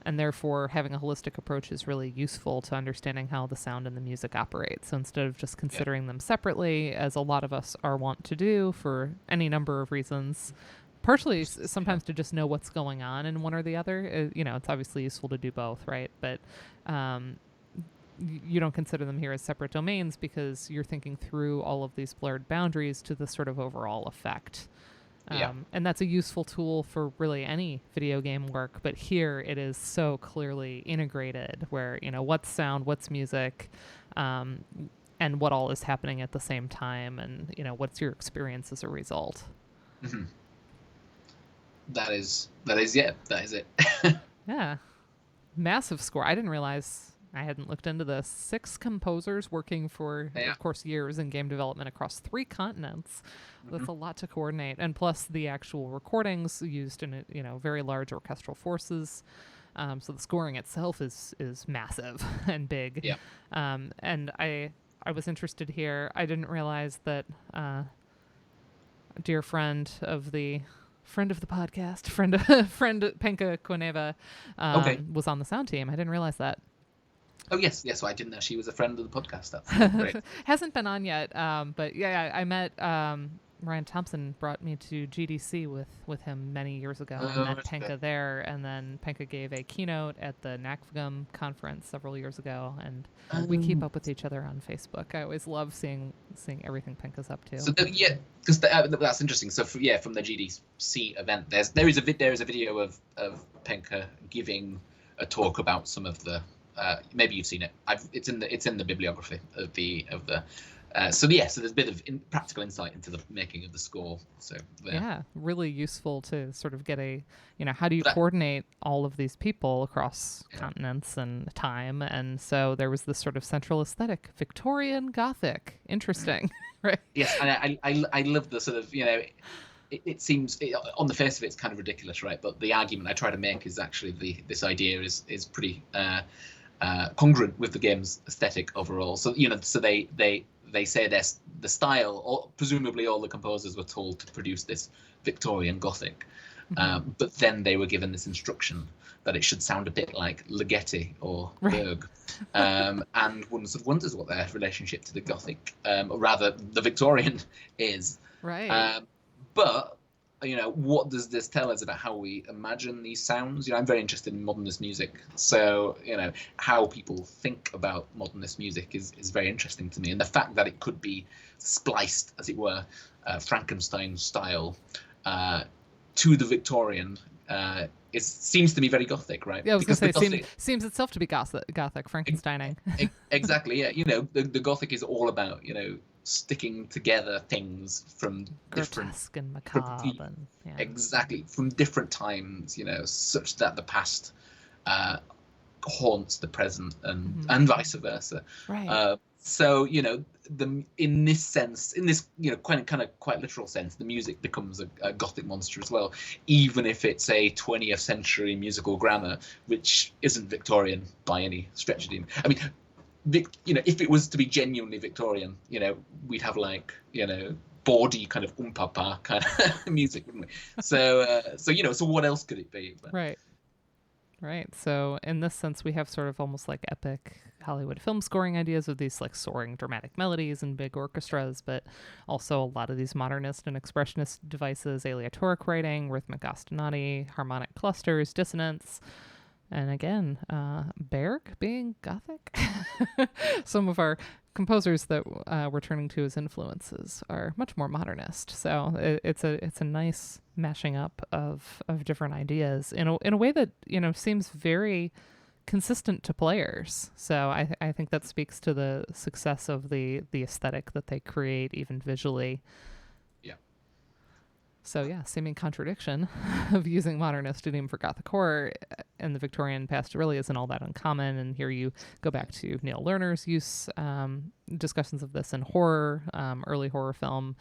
And therefore, having a holistic approach is really useful to understanding how the sound and the music operate. So instead of just considering them separately, as a lot of us are wont to do for any number of reasons, partially sometimes to just know what's going on in one or the other. It's obviously useful to do both, right? But you don't consider them here as separate domains because you're thinking through all of these blurred boundaries to the sort of overall effect. And that's a useful tool for really any video game work, but here it is so clearly integrated where, what's sound, what's music, and what all is happening at the same time, and, what's your experience as a result. Mm-hmm. That is it. Yeah. Massive score. I didn't realize, I hadn't looked into this. 6 composers working for, of course, years in game development across 3 continents. That's a lot to coordinate. And plus the actual recordings used in, very large orchestral forces. So the scoring itself is massive and big. Yeah. And I was interested here. I didn't realize that a dear friend of the podcast, friend Penka Koneva, was on the sound team. I didn't realize that. Oh, yes. So I didn't know she was a friend of the podcast. That's great. Hasn't been on yet, but yeah, I met Ryan Thompson brought me to GDC with him many years ago. I met Penka there, and then Penka gave a keynote at the NACVGM conference several years ago, and we keep up with each other on Facebook. I always love seeing everything Penka's up to. So because that's interesting. So from the GDC event, there is a video of Penka giving a talk about some of the. Maybe you've seen it. It's in the bibliography of the. So there's a bit of practical insight into the making of the score. So yeah, really useful to sort of get how do you coordinate all of these people across continents and time? And so there was this sort of central aesthetic, Victorian Gothic. Interesting, right? Yes, and I love the sort of It seems on the face of it, it's kind of ridiculous, right? But the argument I try to make is actually this idea is pretty congruent with the game's aesthetic overall. So they say the style, or presumably all the composers were told to produce this Victorian Gothic, but then they were given this instruction that it should sound a bit like Ligeti or Berg, and one sort of wonders what their relationship to the Gothic, or rather the Victorian, is. Right. But what does this tell us about how we imagine these sounds? I'm very interested in modernist music, so how people think about modernist music is very interesting to me, and the fact that it could be spliced, as it were, Frankenstein style, to the Victorian seems to me very Gothic, right? Yeah, I was going to say, seems itself to be Gothic, Frankensteining. Exactly, yeah. The Gothic is all about sticking together things from grotesque and macabre, exactly, from different times, such that the past haunts the present and vice versa. Right. So in this sense, quite literal sense, the music becomes a Gothic monster as well, even if it's a 20th century musical grammar, which isn't Victorian by any stretch of the. I mean, if it was to be genuinely Victorian, we'd have bawdy kind of umpapa kind of music, wouldn't we? So what else could it be? But. Right. So in this sense, we have sort of almost like epic Hollywood film scoring ideas of these like soaring dramatic melodies and big orchestras, but also a lot of these modernist and expressionist devices, aleatoric writing, rhythmic ostinati, harmonic clusters, dissonance. And again, Berg being Gothic. Some of our composers that we're turning to as influences are much more modernist. So it's a nice mashing up of different ideas in a way that seems very consistent to players. So I think that speaks to the success of the aesthetic that they create, even visually. So yeah, seeming contradiction of using modernist idiom for Gothic horror in the Victorian past really isn't all that uncommon. And here you go back to Neil Lerner's use, discussions of this in horror, early horror film,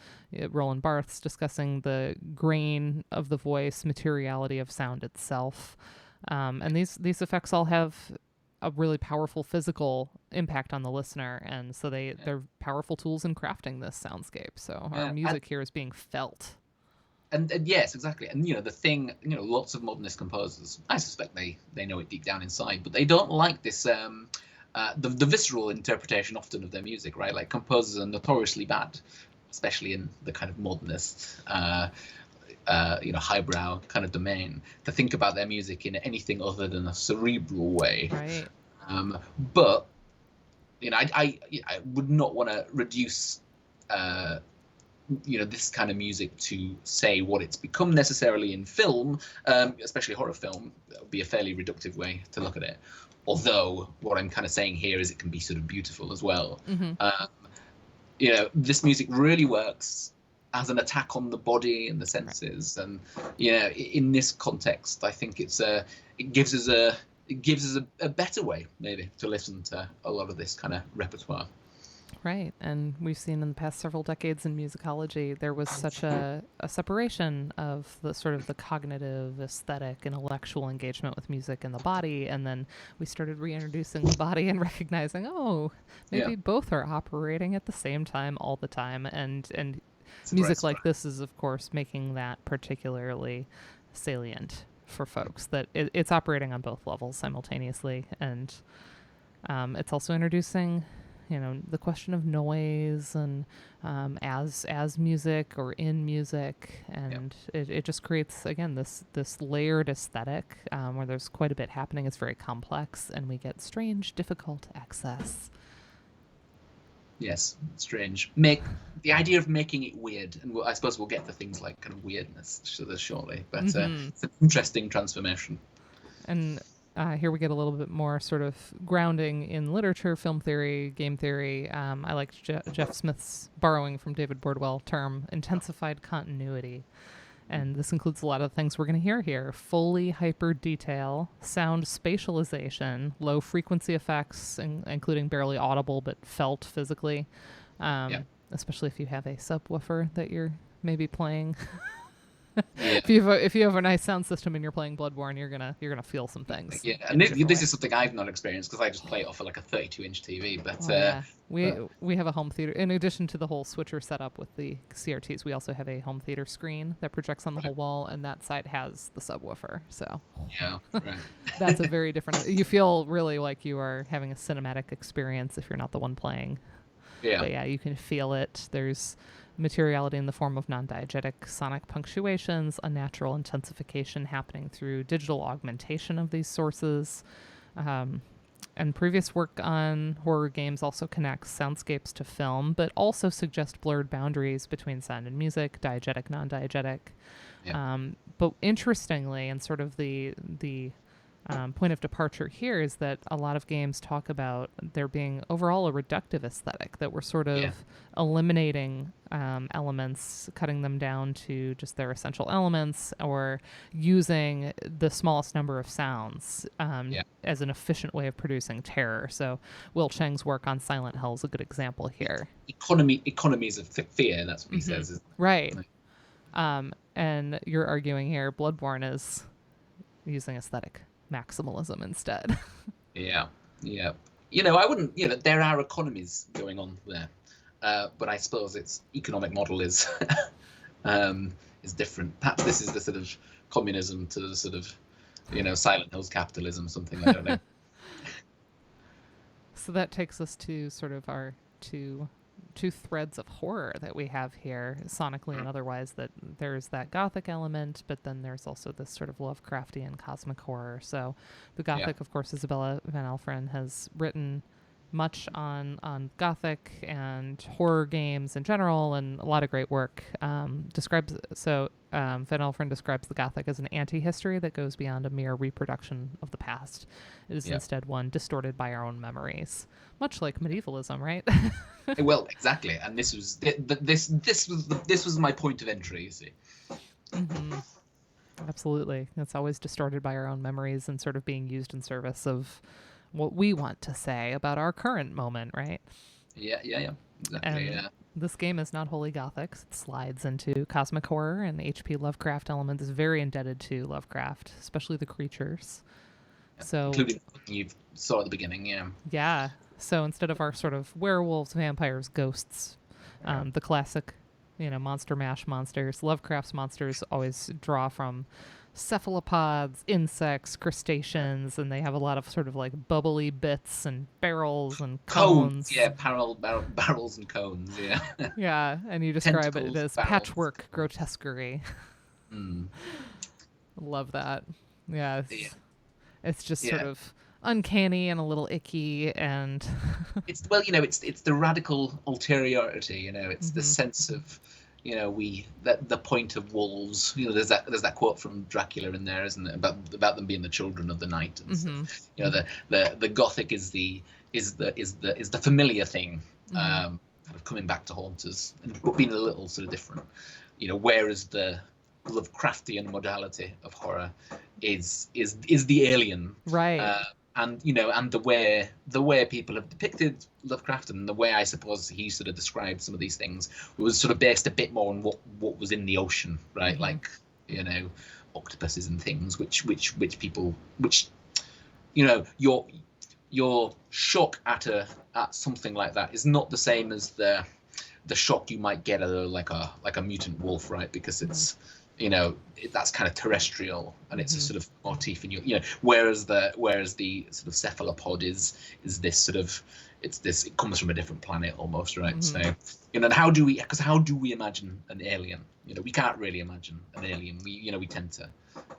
Roland Barthes discussing the grain of the voice, materiality of sound itself. And these effects all have a really powerful physical impact on the listener. And so they're powerful tools in crafting this soundscape. So our music here is being felt. And yes, exactly. And the thing, lots of modernist composers, I suspect they know it deep down inside, but they don't like this the visceral interpretation often of their music, right? Like composers are notoriously bad, especially in the kind of modernist highbrow kind of domain, to think about their music in anything other than a cerebral way. Right. But I would not want to reduce this kind of music to say what it's become necessarily in film, especially horror film. That would be a fairly reductive way to look at it. Although what I'm kind of saying here is it can be sort of beautiful as well. This music really works as an attack on the body and the senses, and in this context, I think it gives us a better way maybe to listen to a lot of this kind of repertoire. Right. And we've seen in the past several decades in musicology, there was such a separation of the sort of the cognitive, aesthetic, intellectual engagement with music and the body. And then we started reintroducing the body and recognizing, maybe both are operating at the same time all the time. And music like this is, of course, making that particularly salient for folks, that it's operating on both levels simultaneously. And it's also introducing the question of noise and as music or in music, and it just creates, again, this layered aesthetic where there's quite a bit happening. It's very complex, and we get strange, difficult access. Yes, strange. The idea of making it weird, and I suppose we'll get to things like kind of weirdness shortly, but it's an interesting transformation. And here we get a little bit more sort of grounding in literature, film theory, game theory. I like Jeff Smith's borrowing from David Bordwell term, intensified continuity. And this includes a lot of things we're going to hear here. Fully hyper detail, sound spatialization, low frequency effects, including barely audible but felt physically, especially if you have a subwoofer that you're maybe playing. If you have a nice sound system and you're playing Bloodborne, you're gonna feel some things. Yeah, and this is something I've not experienced because I just play it off of like a 32-inch TV. But we have a home theater. In addition to the whole switcher setup with the CRTs, we also have a home theater screen that projects on the whole wall, and that side has the subwoofer. So that's a very different. You feel really like you are having a cinematic experience if you're not the one playing. Yeah. But you can feel it. There's materiality in the form of non-diegetic sonic punctuations, unnatural intensification happening through digital augmentation of these sources. And previous work on horror games also connects soundscapes to film, but also suggest blurred boundaries between sound and music, diegetic, non-diegetic. Yeah. But interestingly, and sort of the point of departure here is that a lot of games talk about there being overall a reductive aesthetic, that we're sort of eliminating elements, cutting them down to just their essential elements, or using the smallest number of sounds as an efficient way of producing terror. So Will Cheng's work on Silent Hill is a good example here. Economies of fear, that's what he says. Right. And you're arguing here Bloodborne is using aesthetic maximalism instead. Yeah. I wouldn't. There are economies going on there, but I suppose its economic model is different. Perhaps this is the sort of communism to the sort of Silent Hills capitalism, something, I don't know. So that takes us to sort of our two threads of horror that we have here, sonically and otherwise. That there's that gothic element, but then there's also this sort of Lovecraftian cosmic horror. So the gothic, of course, Isabella Van Alphen has written much on gothic and horror games in general, and a lot of great work. Van Alphen describes the gothic as an anti-history that goes beyond a mere reproduction of the past. It is instead one distorted by our own memories, much like medievalism, right? Well, exactly, and this was my point of entry. You see. Mm-hmm. Absolutely, it's always distorted by our own memories and sort of being used in service of what we want to say about our current moment, right? Yeah, exactly. And this game is not wholly gothic. It slides into cosmic horror, and H.P. Lovecraft element is very indebted to Lovecraft, especially the creatures. So, including what you saw at the beginning, Yeah. So instead of our sort of werewolves, vampires, ghosts, the classic, Monster Mash monsters. Lovecraft's monsters always draw from cephalopods, insects, crustaceans, and they have a lot of sort of like bubbly bits and barrels and Cones, cones. yeah, barrels and cones, yeah. Yeah, and you describe it Tentacles, as barrels. patchwork grotesquerie. Mm, Love that. Yeah, yeah, it's just sort yeah. of uncanny and a little icky and It's well, it's the radical ulteriority. It's the Mhm. sense of, we that the point of wolves. There's that quote from Dracula in there, isn't it, about them being the children of the night and Mhm. stuff. The Gothic is the familiar thing, Mhm. kind of coming back to haunt us, but being a little sort of different. Whereas the Lovecraftian modality of horror is the alien. Right. And the way people have depicted Lovecraft, and the way I suppose he sort of described some of these things, was sort of based a bit more on what was in the ocean, right? Mhm. Like, octopuses and things, which people, your shock at something like that is not the same as the shock you might get at a mutant wolf, right? Because it's that's kind of terrestrial, and it's a Mhm. sort of motif in whereas the sort of cephalopod is this sort of, it comes from a different planet almost, right? Mhm. So and how do we imagine an alien? We can't really imagine an alien. We tend to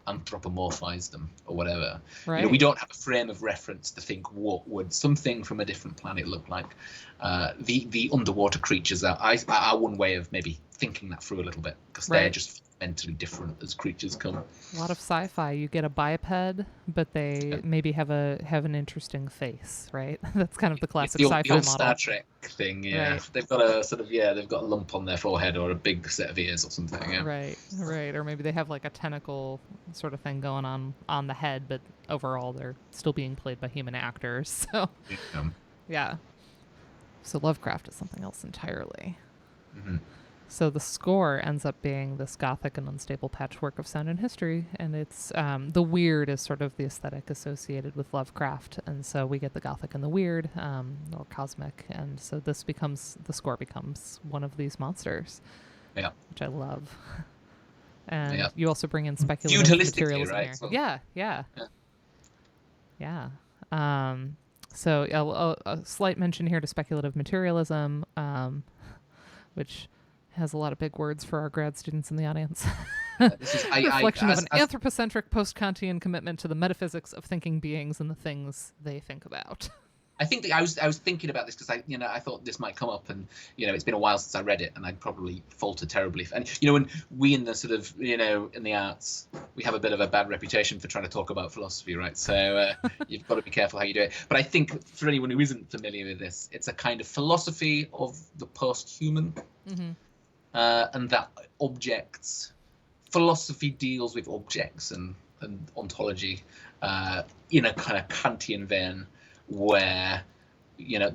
anthropomorphize them or whatever. We Right. don't have a frame of reference to think what would something from a different planet look like. The underwater creatures are one way of maybe thinking that through a little bit, because they're Right. just mentally different as creatures come. A lot of sci-fi. You get a biped, but they Yeah. maybe have an interesting face, right? That's kind of the It's classic the sci-fi old Star model. Trek thing, yeah. Right. They've got a lump on their forehead or a big set of ears or something, yeah. Right. Right. Or maybe they have like a tentacle sort of thing going on the head, but overall they're still being played by human actors. So, Yeah. yeah. So Lovecraft is something else entirely. Mhm. So the score ends up being this gothic and unstable patchwork of sound and history, and it's the weird is sort of the aesthetic associated with Lovecraft, and so we get the gothic and the weird, or cosmic, and so the score becomes one of these monsters, Yeah. which I love. And Yeah. you also bring in Viewed speculative holistically, materialism right? here. So, Yeah, yeah, yeah. yeah. So a slight mention here to speculative materialism, which has a lot of big words for our grad students in the audience. This is Reflection of an as anthropocentric post-Kantian commitment to the metaphysics of thinking beings and the things they think about. I think that I was thinking about this because I thought this might come up, and it's been a while since I read it, and I'd probably falter terribly. And when we in the sort of in the arts, we have a bit of a bad reputation for trying to talk about philosophy, right? So you've got to be careful how you do it. But I think for anyone who isn't familiar with this, it's a kind of philosophy of the post-human, Mm-hmm. and that philosophy deals with objects and ontology in a kind of Kantian vein, where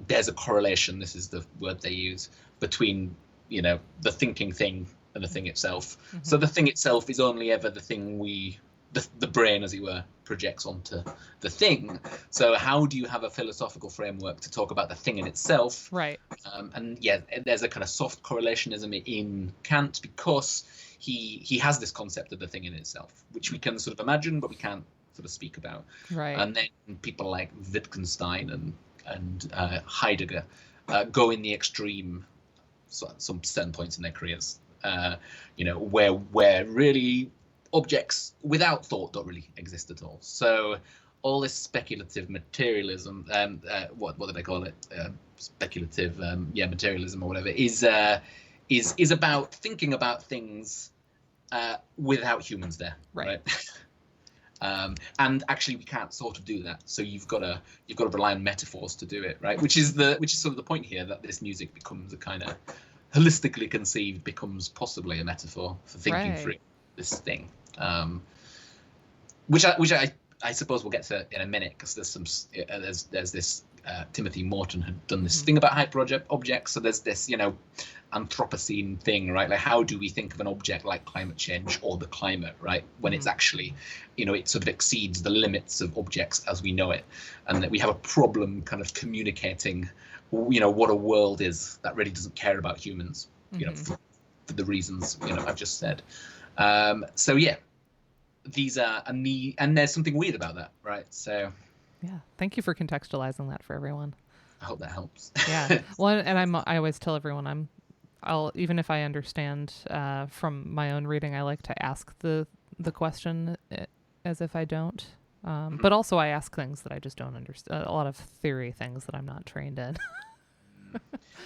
there's a correlation, this is the word they use, between the thinking thing and the thing itself. Mm-hmm. So the thing itself is only ever the thing the brain, as it were, projects onto the thing. So how do you have a philosophical framework to talk about the thing in itself? Right. And yeah, there's a kind of soft correlationism in Kant, because he has this concept of the thing in itself, which we can sort of imagine, but we can't sort of speak about. Right. And then people like Wittgenstein and Heidegger go in the extreme, some certain points in their careers, where really objects without thought don't really exist at all. So all this speculative materialism, what do they call it? Speculative, materialism or whatever, is about thinking about things without humans there, right? And actually, we can't sort of do that. So you've got to rely on metaphors to do it, right? Which is sort of the point here, that this music becomes a kind of holistically conceived, becomes possibly a metaphor for thinking through this thing, which I suppose we'll get to in a minute, because there's this Timothy Morton had done this thing about hyper objects. So there's this Anthropocene thing, right? Like, how do we think of an object like climate change or the climate, right, when it's actually it sort of exceeds the limits of objects as we know it, and that we have a problem kind of communicating what a world is that really doesn't care about humans. for the reasons I've just said. So yeah, these are and there's something weird about that, right? So Yeah. Thank you for contextualizing that for everyone. I hope that helps. Yeah. Well, and I always tell everyone I'll even if I understand from my own reading, I like to ask the question as if I don't. But also I ask things that I just don't understand. A lot of theory things that I'm not trained in.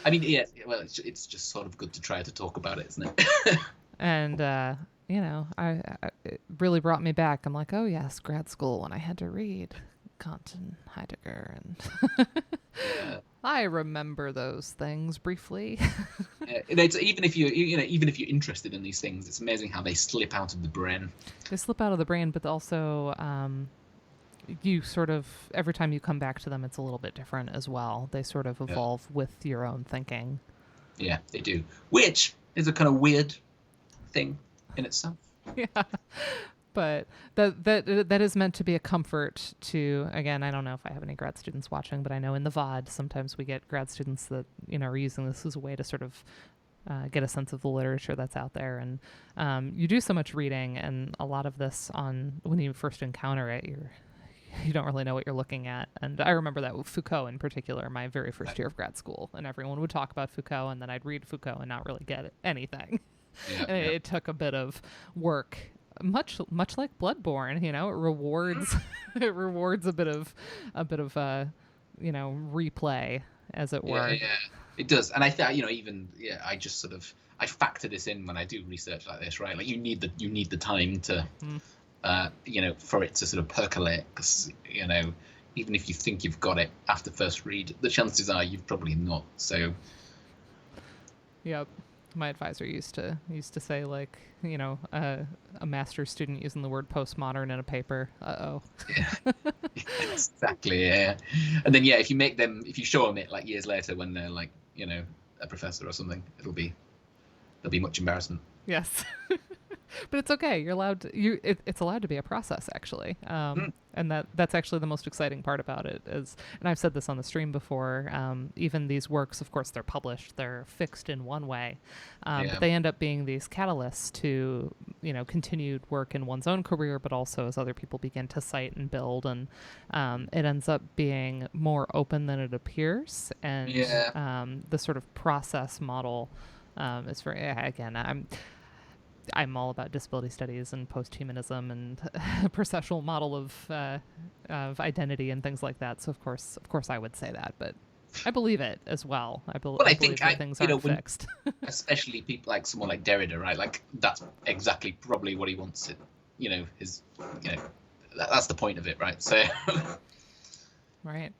I mean, yeah. Well, it's just sort of good to try to talk about it, isn't it? And it really brought me back. I'm like, oh yes, grad school when I had to read Kant and Heidegger, and Yeah. I remember those things briefly. Yeah. It's, even if you're interested in these things, it's amazing how they slip out of the brain. They slip out of the brain, but also you sort of every time you come back to them, it's a little bit different as well. They sort of Yeah. evolve with your own thinking. Yeah, they do, which is a kind of weird thing in itself. Yeah. But that is meant to be a comfort to, again, I don't know if I have any grad students watching, but I know in the VOD sometimes we get grad students that are using this as a way to sort of get a sense of the literature that's out there. And you do so much reading, and a lot of this when you first encounter it, you don't really know what you're looking at. And I remember that with Foucault in particular, my very first year of grad school, and everyone would talk about Foucault, and then I'd read Foucault and not really get anything. Yeah, And it took a bit of work, much like Bloodborne. It rewards it rewards a bit of replay, as it were. Yeah, it does. And I thought I just sort of I factor this in when I do research like this, right? Like you need the time to for it to sort of percolate, because even if you think you've got it after first read, the chances are you've probably not. So Yep. My advisor used to say, like, a master's student using the word postmodern in a paper. Uh-oh. Yeah, exactly. Yeah, and then if you show them it like years later when they're like a professor or something, there'll be much embarrassment. Yes. But it's okay. You're allowed to, it's allowed to be a process, actually. And that's actually the most exciting part about it and I've said this on the stream before, even these works, of course, they're published, they're fixed in one way, but they end up being these catalysts to, continued work in one's own career, but also as other people begin to cite and build, and it ends up being more open than it appears. And the sort of process model is very, again, I'm all about disability studies and posthumanism and a processual model of identity and things like that. So of course I would say that, but I believe it as well. I believe that things aren't fixed. Especially people like someone like Derrida, right? Like that's exactly probably what he wants it. That's the point of it, right? So. Right.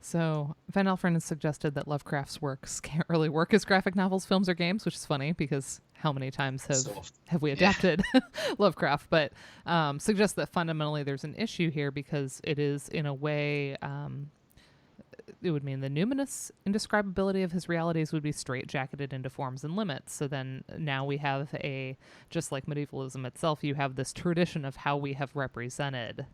So Van Alphen has suggested that Lovecraft's works can't really work as graphic novels, films, or games, which is funny because how many times have we adapted Lovecraft? But suggests that fundamentally there's an issue here because it is, in a way, it would mean the numinous indescribability of his realities would be straitjacketed into forms and limits. So then now we have just like medievalism itself, you have this tradition of how we have represented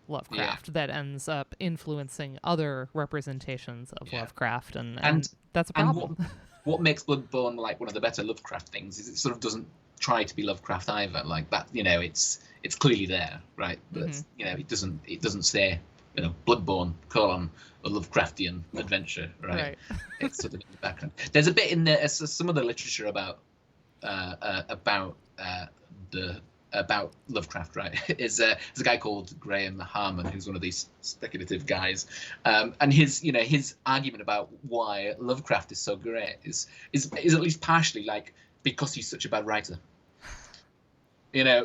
Lovecraft that ends up influencing other representations of Lovecraft, and that's a problem. And what makes Bloodborne like one of the better Lovecraft things is it sort of doesn't try to be Lovecraft either. Like that, it's clearly there, right? But it doesn't say Bloodborne : a Lovecraftian adventure, right? It's sort of in the background. There's a bit in there, some of the literature about Lovecraft, right? There's a guy called Graham Harman who's one of these speculative guys, and his argument about why Lovecraft is so great is at least partially like because he's such a bad writer.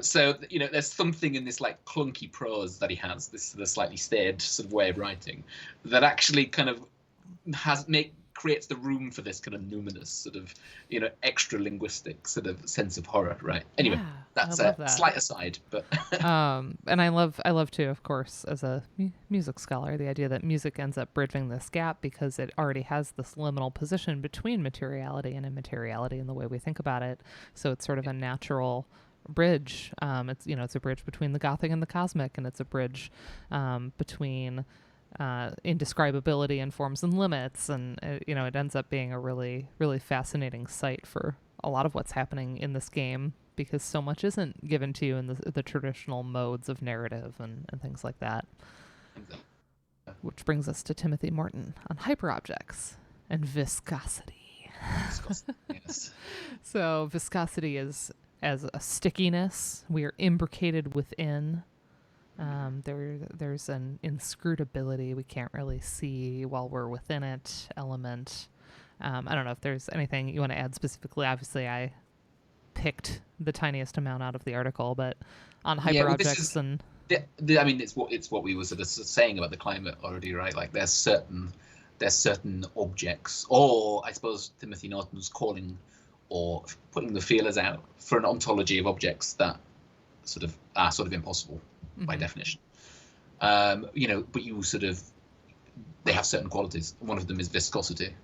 So there's something in this like clunky prose that he has, this sort of slightly staid sort of way of writing, that actually kind of creates the room for this kind of numinous sort of extra linguistic sort of sense of horror, right? Anyway, that's a slight aside, but and I love too, of course, as a music scholar, the idea that music ends up bridging this gap because it already has this liminal position between materiality and immateriality in the way we think about it. So it's sort of a natural bridge. It's a bridge between the Gothic and the cosmic, and it's a bridge between indescribability and forms and limits, and it ends up being a really, really fascinating site for a lot of what's happening in this game, because so much isn't given to you in the traditional modes of narrative and things like that. Exactly. Which brings us to Timothy Morton on hyperobjects and viscosity. Disgusting. Yes. So viscosity is as a stickiness. We are imbricated within. There's an inscrutability we can't really see while we're within it element. I don't know if there's anything you want to add specifically. Obviously, I picked the tiniest amount out of the article, but on hyperobjects and I mean, it's what we were sort of saying about the climate already, right? Like there's certain objects, or I suppose Timothy Norton was calling or putting the feelers out for an ontology of objects that are impossible by definition. But you they have certain qualities. One of them is viscosity.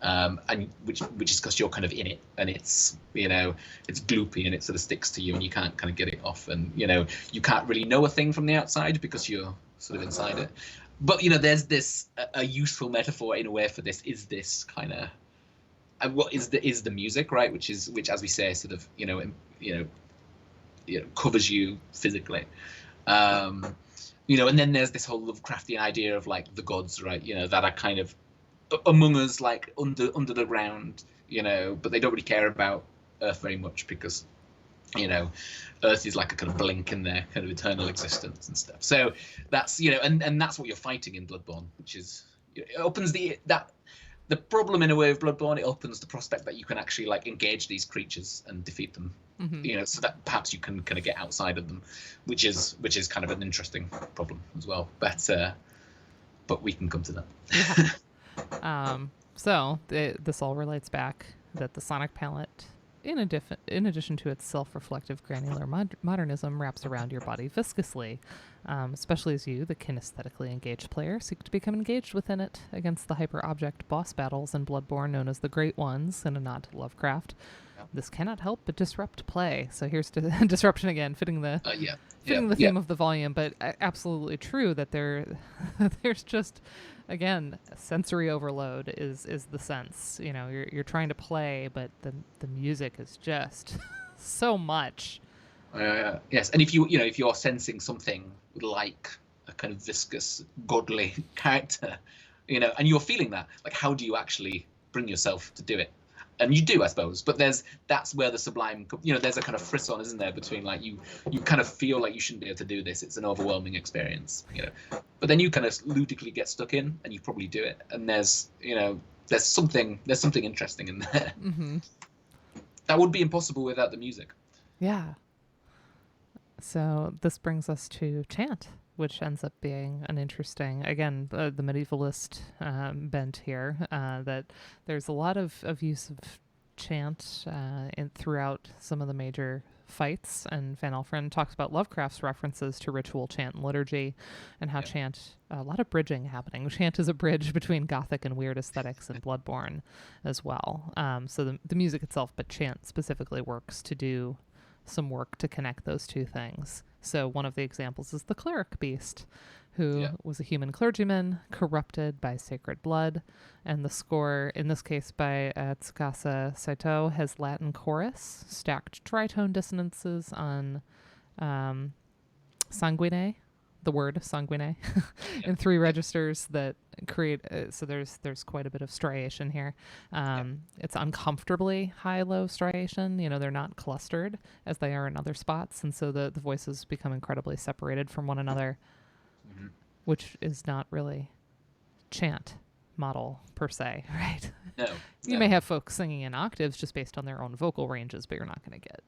And which is because you're kind of in it, and it's it's gloopy and it sort of sticks to you and you can't kind of get it off, and you can't really know a thing from the outside because you're sort of inside it. But there's this a useful metaphor in a way for this is this kind of what is the music, right? Which as we say covers you physically. And then there's this whole Lovecraftian idea of like the gods, right? That are kind of among us, like under the ground, but they don't really care about Earth very much because Earth is like a kind of blink in their kind of eternal existence and stuff. So that's and that's what you're fighting in Bloodborne, which is it opens the problem in a way of Bloodborne. It opens the prospect that you can actually like engage these creatures and defeat them, so that perhaps you can kind of get outside of them, which is kind of an interesting problem as well. But we can come to that. Yeah. So this all relates back that the sonic palette, in addition to its self-reflective granular modernism, wraps around your body viscously, especially as you, the kinesthetically engaged player, seek to become engaged within it against the hyper-object boss battles in Bloodborne known as the Great Ones, in a nod to Lovecraft. This cannot help but disrupt play. So here's disruption again, fitting the theme of the volume, but absolutely true that there's just, again, sensory overload is the sense. You're trying to play, but the music is just so much. Yes, and if you're sensing something like a kind of viscous, godly character, and you're feeling that, like, how do you actually bring yourself to do it? And you do, I suppose, but that's where the sublime, there's a kind of frisson, isn't there, between like you kind of feel like you shouldn't be able to do this. It's an overwhelming experience, but then you kind of ludicrously get stuck in and you probably do it. And there's something interesting in there. Mm-hmm. That would be impossible without the music. Yeah. So this brings us to chant, which ends up being an interesting, again, the medievalist bent here, that there's a lot of use of chant throughout some of the major fights, and Van Alphen talks about Lovecraft's references to ritual chant and liturgy, and how chant, a lot of bridging happening. Chant is a bridge between Gothic and weird aesthetics in Bloodborne as well. So the music itself, but chant specifically works to do some work to connect those two things. So one of the examples is the cleric beast, who was a human clergyman corrupted by sacred blood, and the score, in this case by Tsukasa Saito, has Latin chorus, stacked tritone dissonances on sanguine, the word sanguine, in 3 registers that create, so there's quite a bit of striation here. It's uncomfortably high-low striation. They're not clustered as they are in other spots, and so the voices become incredibly separated from one another, which is not really chant model per se, right? No. You may have folks singing in octaves just based on their own vocal ranges, but you're not going to get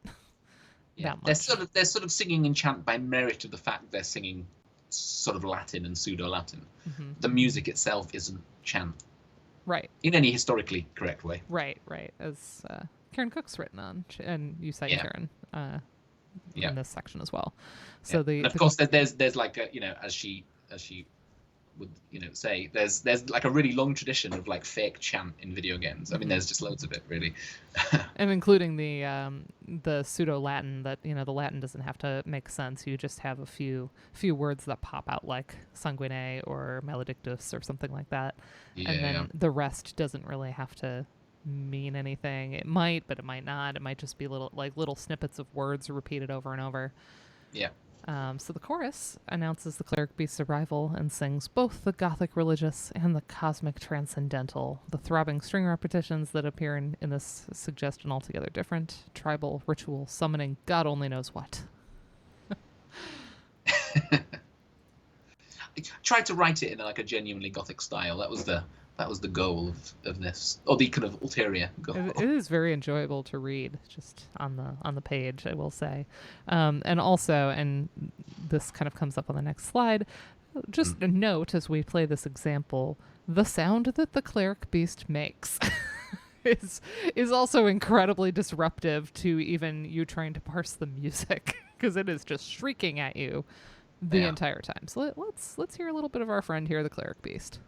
that much. They're sort of singing in chant by merit of the fact they're singing sort of Latin and pseudo-Latin. Mm-hmm. The music itself isn't chant. Right. In any historically correct way. Right. As Karen Cook's written on, and you cite Karen in this section as well. So and of course there's like a, as she would say, there's like a really long tradition of like fake chant in video games. I mean, there's just loads of it, really. And including the pseudo Latin that the Latin doesn't have to make sense. You just have a few words that pop out, like sanguine or maledictus or something like that, and then the rest doesn't really have to mean anything. It might, but it might not. It might just be little snippets of words repeated over and over. Yeah. So the chorus announces the cleric beast's arrival and sings both the Gothic religious and the cosmic transcendental. The throbbing string repetitions that appear in this suggest an altogether different tribal ritual summoning God only knows what. I tried to write it in like a genuinely Gothic style. That was the goal of this, or the kind of ulterior goal. It is very enjoyable to read, just on the page, I will say. And also, and this kind of comes up on the next slide, just a note as we play this example, the sound that the cleric beast makes is also incredibly disruptive to even you trying to parse the music, because it is just shrieking at you the entire time. So let's hear a little bit of our friend here, the cleric beast.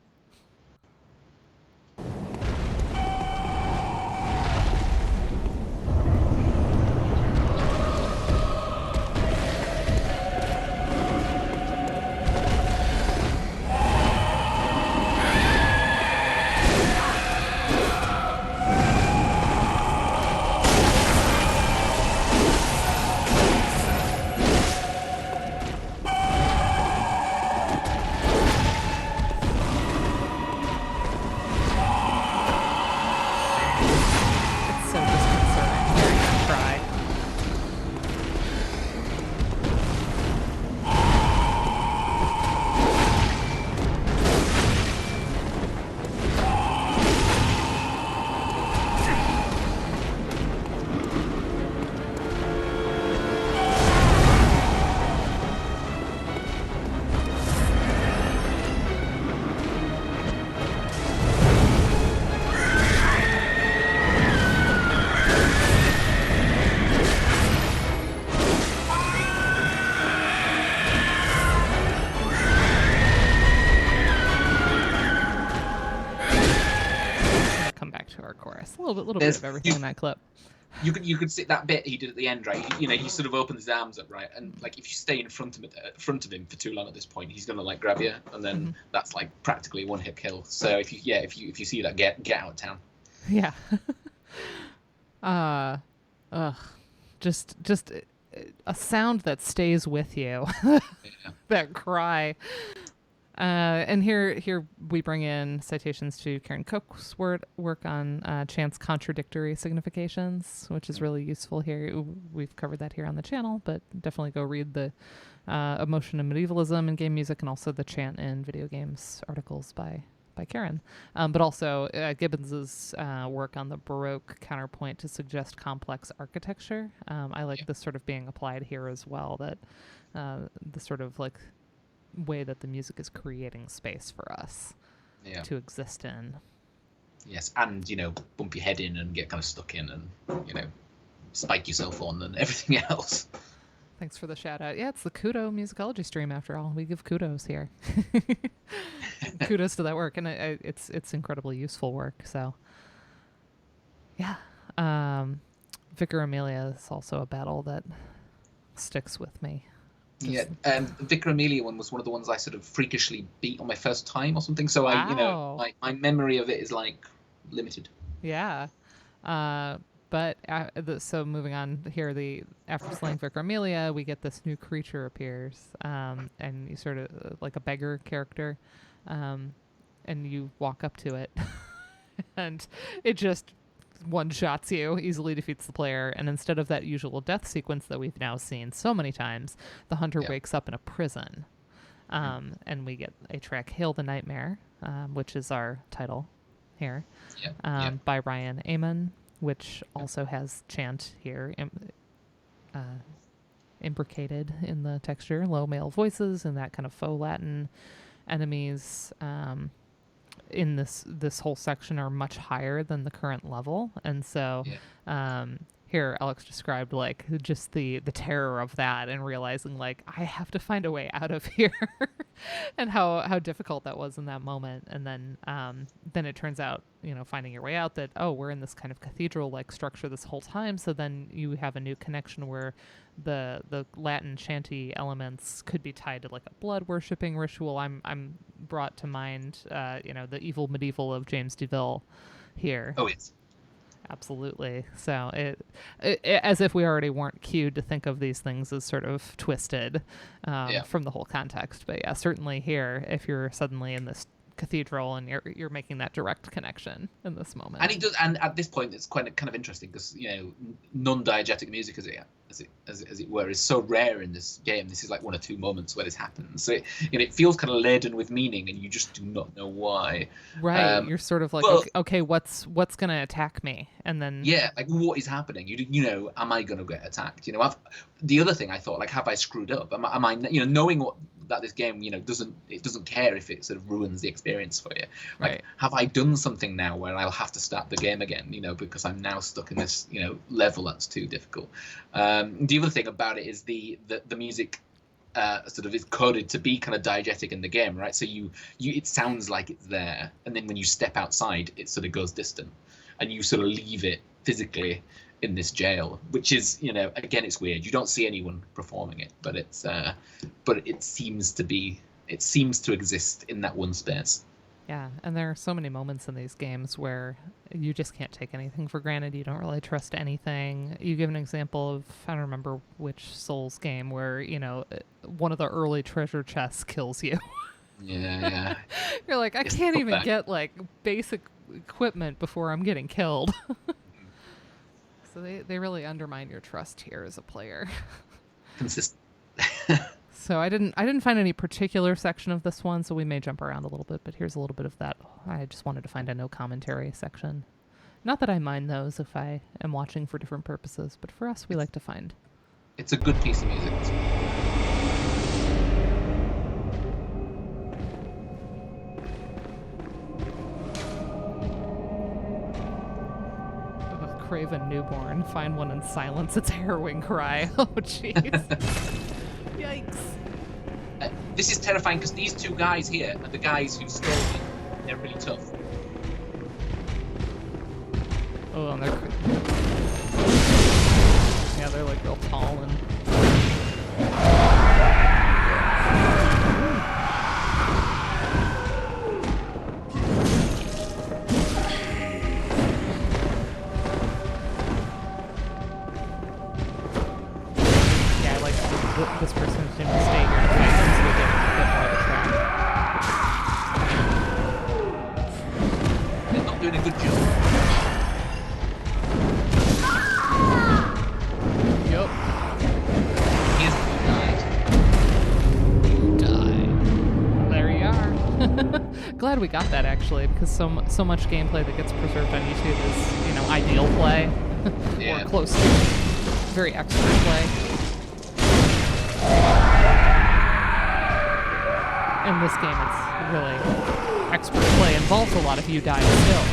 A little bit of everything in that clip. You could see that bit he did at the end, right? He sort of opens his arms up, right? And like if you stay in front of him for too long at this point, he's gonna like grab you, and then that's like practically one hit kill. So if you see that, get out of town. Yeah. Just a sound that stays with you. That cry. And here we bring in citations to Karen Cook's work on chant's contradictory significations, which is really useful here. We've covered that here on the channel, but definitely go read the Emotion and Medievalism in Game Music, and also the Chant in Video Games articles by Karen. But also Gibbons's work on the Baroque counterpoint to suggest complex architecture. I like this sort of being applied here as well, that the sort of like way that the music is creating space for us to exist in. Yes, and bump your head in and get kind of stuck in, and spike yourself on and everything else. Thanks for the shout out. Yeah, it's the Kudomusicology stream after all. We give kudos here. Kudos to that work, and it's incredibly useful work. So yeah, Vicar Amelia is also a battle that sticks with me. Yeah, Vicar Amelia one was one of the ones I sort of freakishly beat on my first time or something. So wow. my memory of it is like limited. Yeah, but so moving on here, after slaying Vicar Amelia, we get this new creature appears, and you sort of like a beggar character, and you walk up to it, and it just one-shots you, easily defeats the player, and instead of that usual death sequence that we've now seen so many times, the hunter wakes up in a prison. And we get a track, Hail the Nightmare, which is our title here, by Ryan Amon, which also has chant here imbricated in the texture, low male voices and that kind of faux Latin. Enemies in this whole section are much higher than the current level, and so here Alex described like just the terror of that, and realizing like I have to find a way out of here, and how difficult that was in that moment. And then it turns out, finding your way out, that we're in this kind of cathedral like structure this whole time. So then you have a new connection where the Latin chanty elements could be tied to like a blood worshipping ritual. I'm brought to mind the Evil Medieval of James Deville here. Oh yes. Absolutely. So it as if we already weren't cued to think of these things as sort of twisted Yeah. from the whole context. But yeah, certainly here, if you're suddenly in this cathedral and you're making that direct connection in this moment. And it does, and at this point, it's quite kind of interesting because non-diegetic music, as it were, is so rare in this game. This is like one or two moments where this happens, so it feels kind of laden with meaning, and you just do not know why. Right, you're sort of like, okay, what's gonna attack me, and then like what is happening? Am I gonna get attacked? The other thing I thought, like, have I screwed up? Am I knowing that this game doesn't care if it sort of ruins the experience for you. Like, right. Have I done something now where I'll have to start the game again? Because I'm now stuck in this level that's too difficult. The other thing about it is the music sort of is coded to be kind of diegetic in the game, right? So it sounds like it's there, and then when you step outside, it sort of goes distant, and you sort of leave it physically in this jail, which is, again, it's weird. You don't see anyone performing it, but it seems to exist in that one space. Yeah, and there are so many moments in these games where you just can't take anything for granted. You don't really trust anything. You give an example of, I don't remember which Souls game, where, one of the early treasure chests kills you. Yeah. You're like, I can't even get, like, basic equipment before I'm getting killed. So they really undermine your trust here as a player. Consistent. So I didn't find any particular section of this one, so we may jump around a little bit, but here's a little bit of that. I just wanted to find a no commentary section. Not that I mind those if I am watching for different purposes, but for us, we like to find. It's a good piece of music. Craven newborn, find one and silence its harrowing cry. Oh, jeez. Yikes. This is terrifying because these two guys here are the guys who stole me. They're really tough. Oh, and they're like real tall and... This person is going to stay here to fight them so we get a bit more of the track. They're not doing a good job. Yup. You died. There you are. Glad we got that, actually, because so much gameplay that gets preserved on YouTube is, ideal play. Yeah. Or close to very expert play. In this game, it's really expert play involves a lot of you dying still.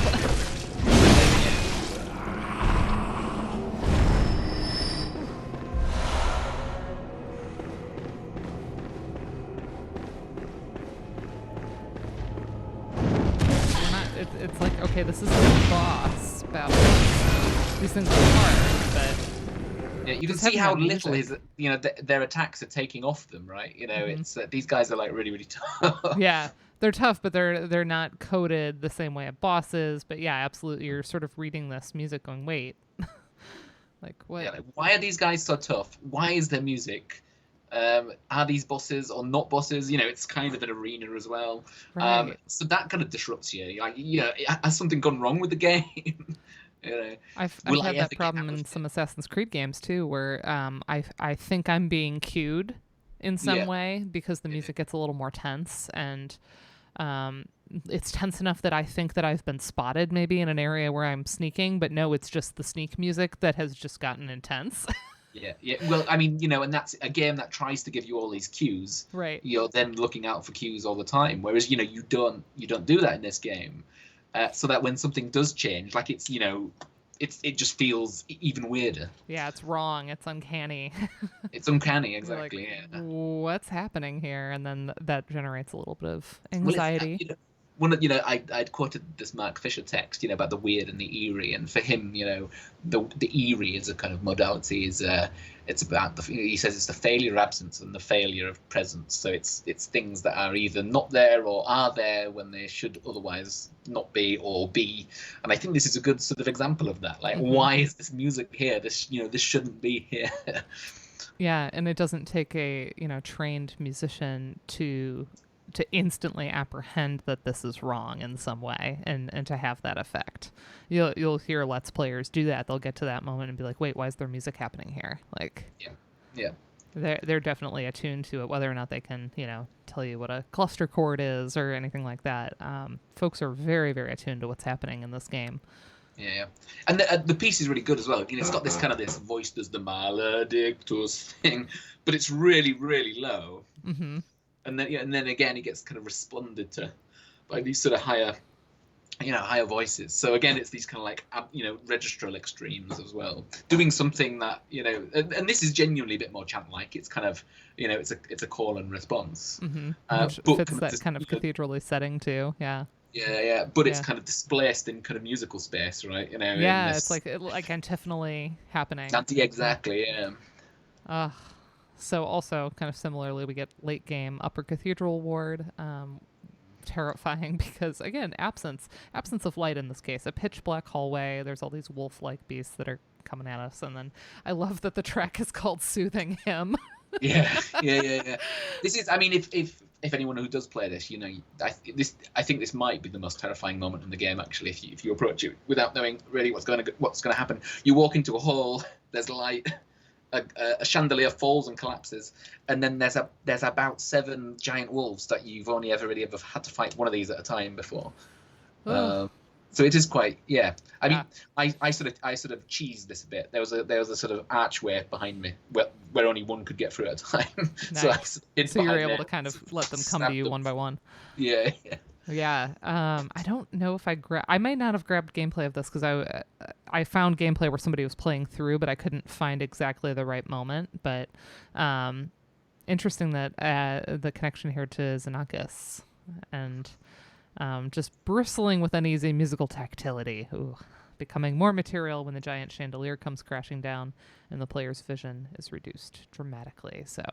It's like, okay, this is a boss battle. These things are hard, but... Yeah, you can see how little their attacks are taking off them, right? It's these guys are like really, really tough. Yeah, they're tough, but they're not coded the same way a boss is. But yeah, absolutely, you're sort of reading this music going, wait, like what? Yeah, like, why are these guys so tough? Why is their music? Are these bosses or not bosses? It's kind of an arena as well. Right. So that kind of disrupts you. Like, has something gone wrong with the game? I've had that problem in some Assassin's Creed games too, where I think I'm being cued in some way because the music gets a little more tense, and it's tense enough that I think that I've been spotted maybe in an area where I'm sneaking, but no, it's just the sneak music that has just gotten intense. Yeah. Well, I mean, and that's a game that tries to give you all these cues. Right. You're then looking out for cues all the time, whereas you don't do that in this game. So that when something does change, like it just feels even weirder. Yeah, it's wrong. It's uncanny. It's uncanny, exactly. Like, what's happening here? And then that generates a little bit of anxiety. I'd quoted this Mark Fisher text, about the weird and the eerie, and for him, the eerie is a kind of modality. It's about he says it's the failure of absence and the failure of presence. So it's things that are either not there or are there when they should otherwise not be or be. And I think this is a good sort of example of that. Like, why is this music here? This shouldn't be here. Yeah, and it doesn't take a trained musician to instantly apprehend that this is wrong in some way and to have that effect. You'll hear Let's Players do that. They'll get to that moment and be like, wait, why is there music happening here? Like, yeah. They're definitely attuned to it, whether or not they can, tell you what a cluster chord is or anything like that. Folks are very, very attuned to what's happening in this game. Yeah, and the piece is really good as well. It's got this kind of this voice does the maledictus thing, but it's really, really low. Mm-hmm. And then again, it gets kind of responded to by these sort of higher voices. So again, it's these kind of like registral extremes as well, doing something that and this is genuinely a bit more chant-like. It's kind of it's a call and response, which fits that kind of cathedral-y setting too. Yeah. Yeah, but it's kind of displaced in kind of musical space, right? Yeah, it's like antiphonally happening. Exactly, yeah. So also kind of similarly, we get late game Upper Cathedral Ward. Terrifying because again, absence of light in this case. A pitch black hallway. There's all these wolf-like beasts that are coming at us, and then I love that the track is called "Soothing Him." Yeah. This is, I mean, if anyone who does play this, I think this might be the most terrifying moment in the game. Actually, if you approach it without knowing really what's going to happen, you walk into a hall. There's light. A chandelier falls and collapses, and then there's about 7 giant wolves that you've only ever had to fight one of these at a time before. So it is quite, yeah. I mean, I sort of cheesed this a bit. There was a sort of archway behind me where only one could get through at a time. Nice. So you were able to kind of let them come to you one by one. Yeah. Yeah. I don't know if I might not have grabbed gameplay of this because I found gameplay where somebody was playing through, but I couldn't find exactly the right moment. But interesting that the connection here to Xenakis and just bristling with uneasy musical tactility. Ooh. Becoming more material when the giant chandelier comes crashing down and the player's vision is reduced dramatically. So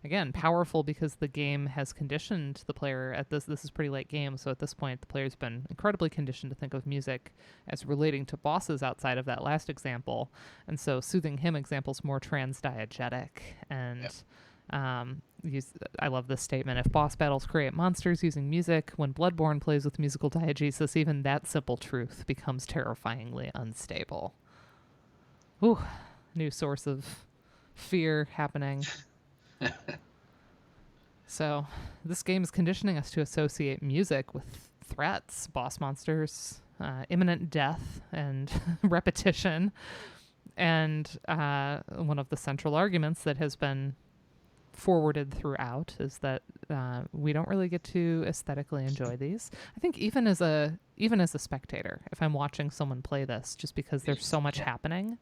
again, powerful because the game has conditioned the player at this is pretty late game, so at this point the player's been incredibly conditioned to think of music as relating to bosses outside of that last example, and so Soothing Him example's more transdiegetic and I love this statement. If boss battles create monsters using music, when Bloodborne plays with musical diegesis, even that simple truth becomes terrifyingly unstable. Ooh, new source of fear happening. So, this game is conditioning us to associate music with threats, boss monsters, imminent death, and repetition. And one of the central arguments that has been forwarded throughout is that we don't really get to aesthetically enjoy these. I think even as a spectator, if I'm watching someone play this, just because there's so much happening.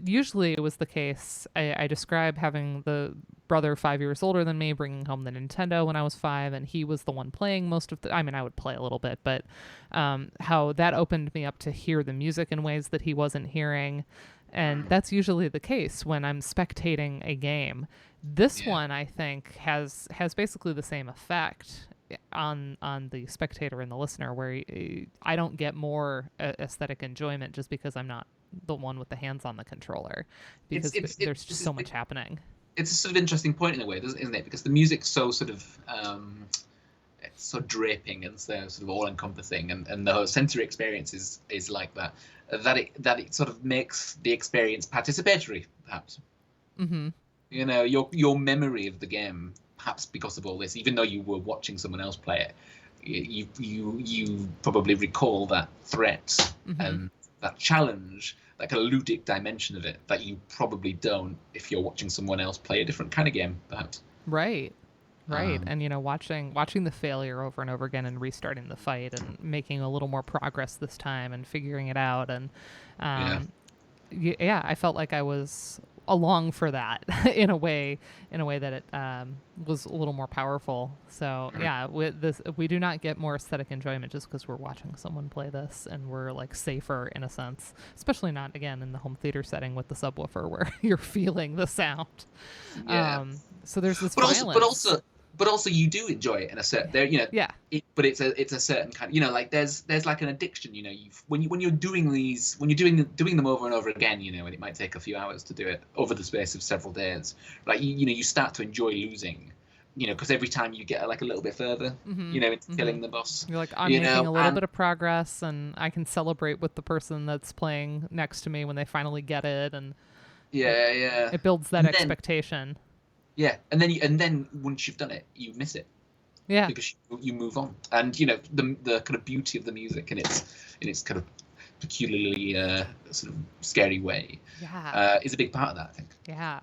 Usually it was the case. I describe having the brother 5 years older than me, bringing home the Nintendo when I was 5, and he was the one playing most of I would play a little bit, but how that opened me up to hear the music in ways that he wasn't hearing. And that's usually the case when I'm spectating a game. This one, I think, has basically the same effect on the spectator and the listener, where I don't get more aesthetic enjoyment just because I'm not the one with the hands on the controller, because there's just so much happening. It's a sort of interesting point in a way, isn't it? Because the music's so sort of it's so draping and so sort of all-encompassing, and the whole sensory experience is like that it sort of makes the experience participatory, perhaps. Mm-hmm. Your memory of the game, perhaps because of all this, even though you were watching someone else play it, you probably recall that threat and that challenge, like a ludic dimension of it that you probably don't if you're watching someone else play a different kind of game, perhaps. Right. And watching the failure over and over again and restarting the fight and making a little more progress this time and figuring it out, and I felt like I was along for that in a way that it was a little more powerful. So yeah, we do not get more aesthetic enjoyment just because we're watching someone play this, and we're like safer in a sense, especially not again in the home theater setting with the subwoofer where you're feeling the sound. Yeah. So there's this but violence. also you do enjoy it in a certain there, Yeah. But it's a certain kind, like there's like an addiction, when you're doing these, when you're doing them over and over again, and it might take a few hours to do it over the space of several days, like you start to enjoy losing, because every time you get like a little bit further, into killing the boss, you're like, I'm making a little bit of progress, and I can celebrate with the person that's playing next to me when they finally get it, and it builds that expectation. Yeah, and then once you've done it, you miss it. Yeah, because you move on, and the kind of beauty of the music in its kind of peculiarly sort of scary way, is a big part of that, I think. Yeah.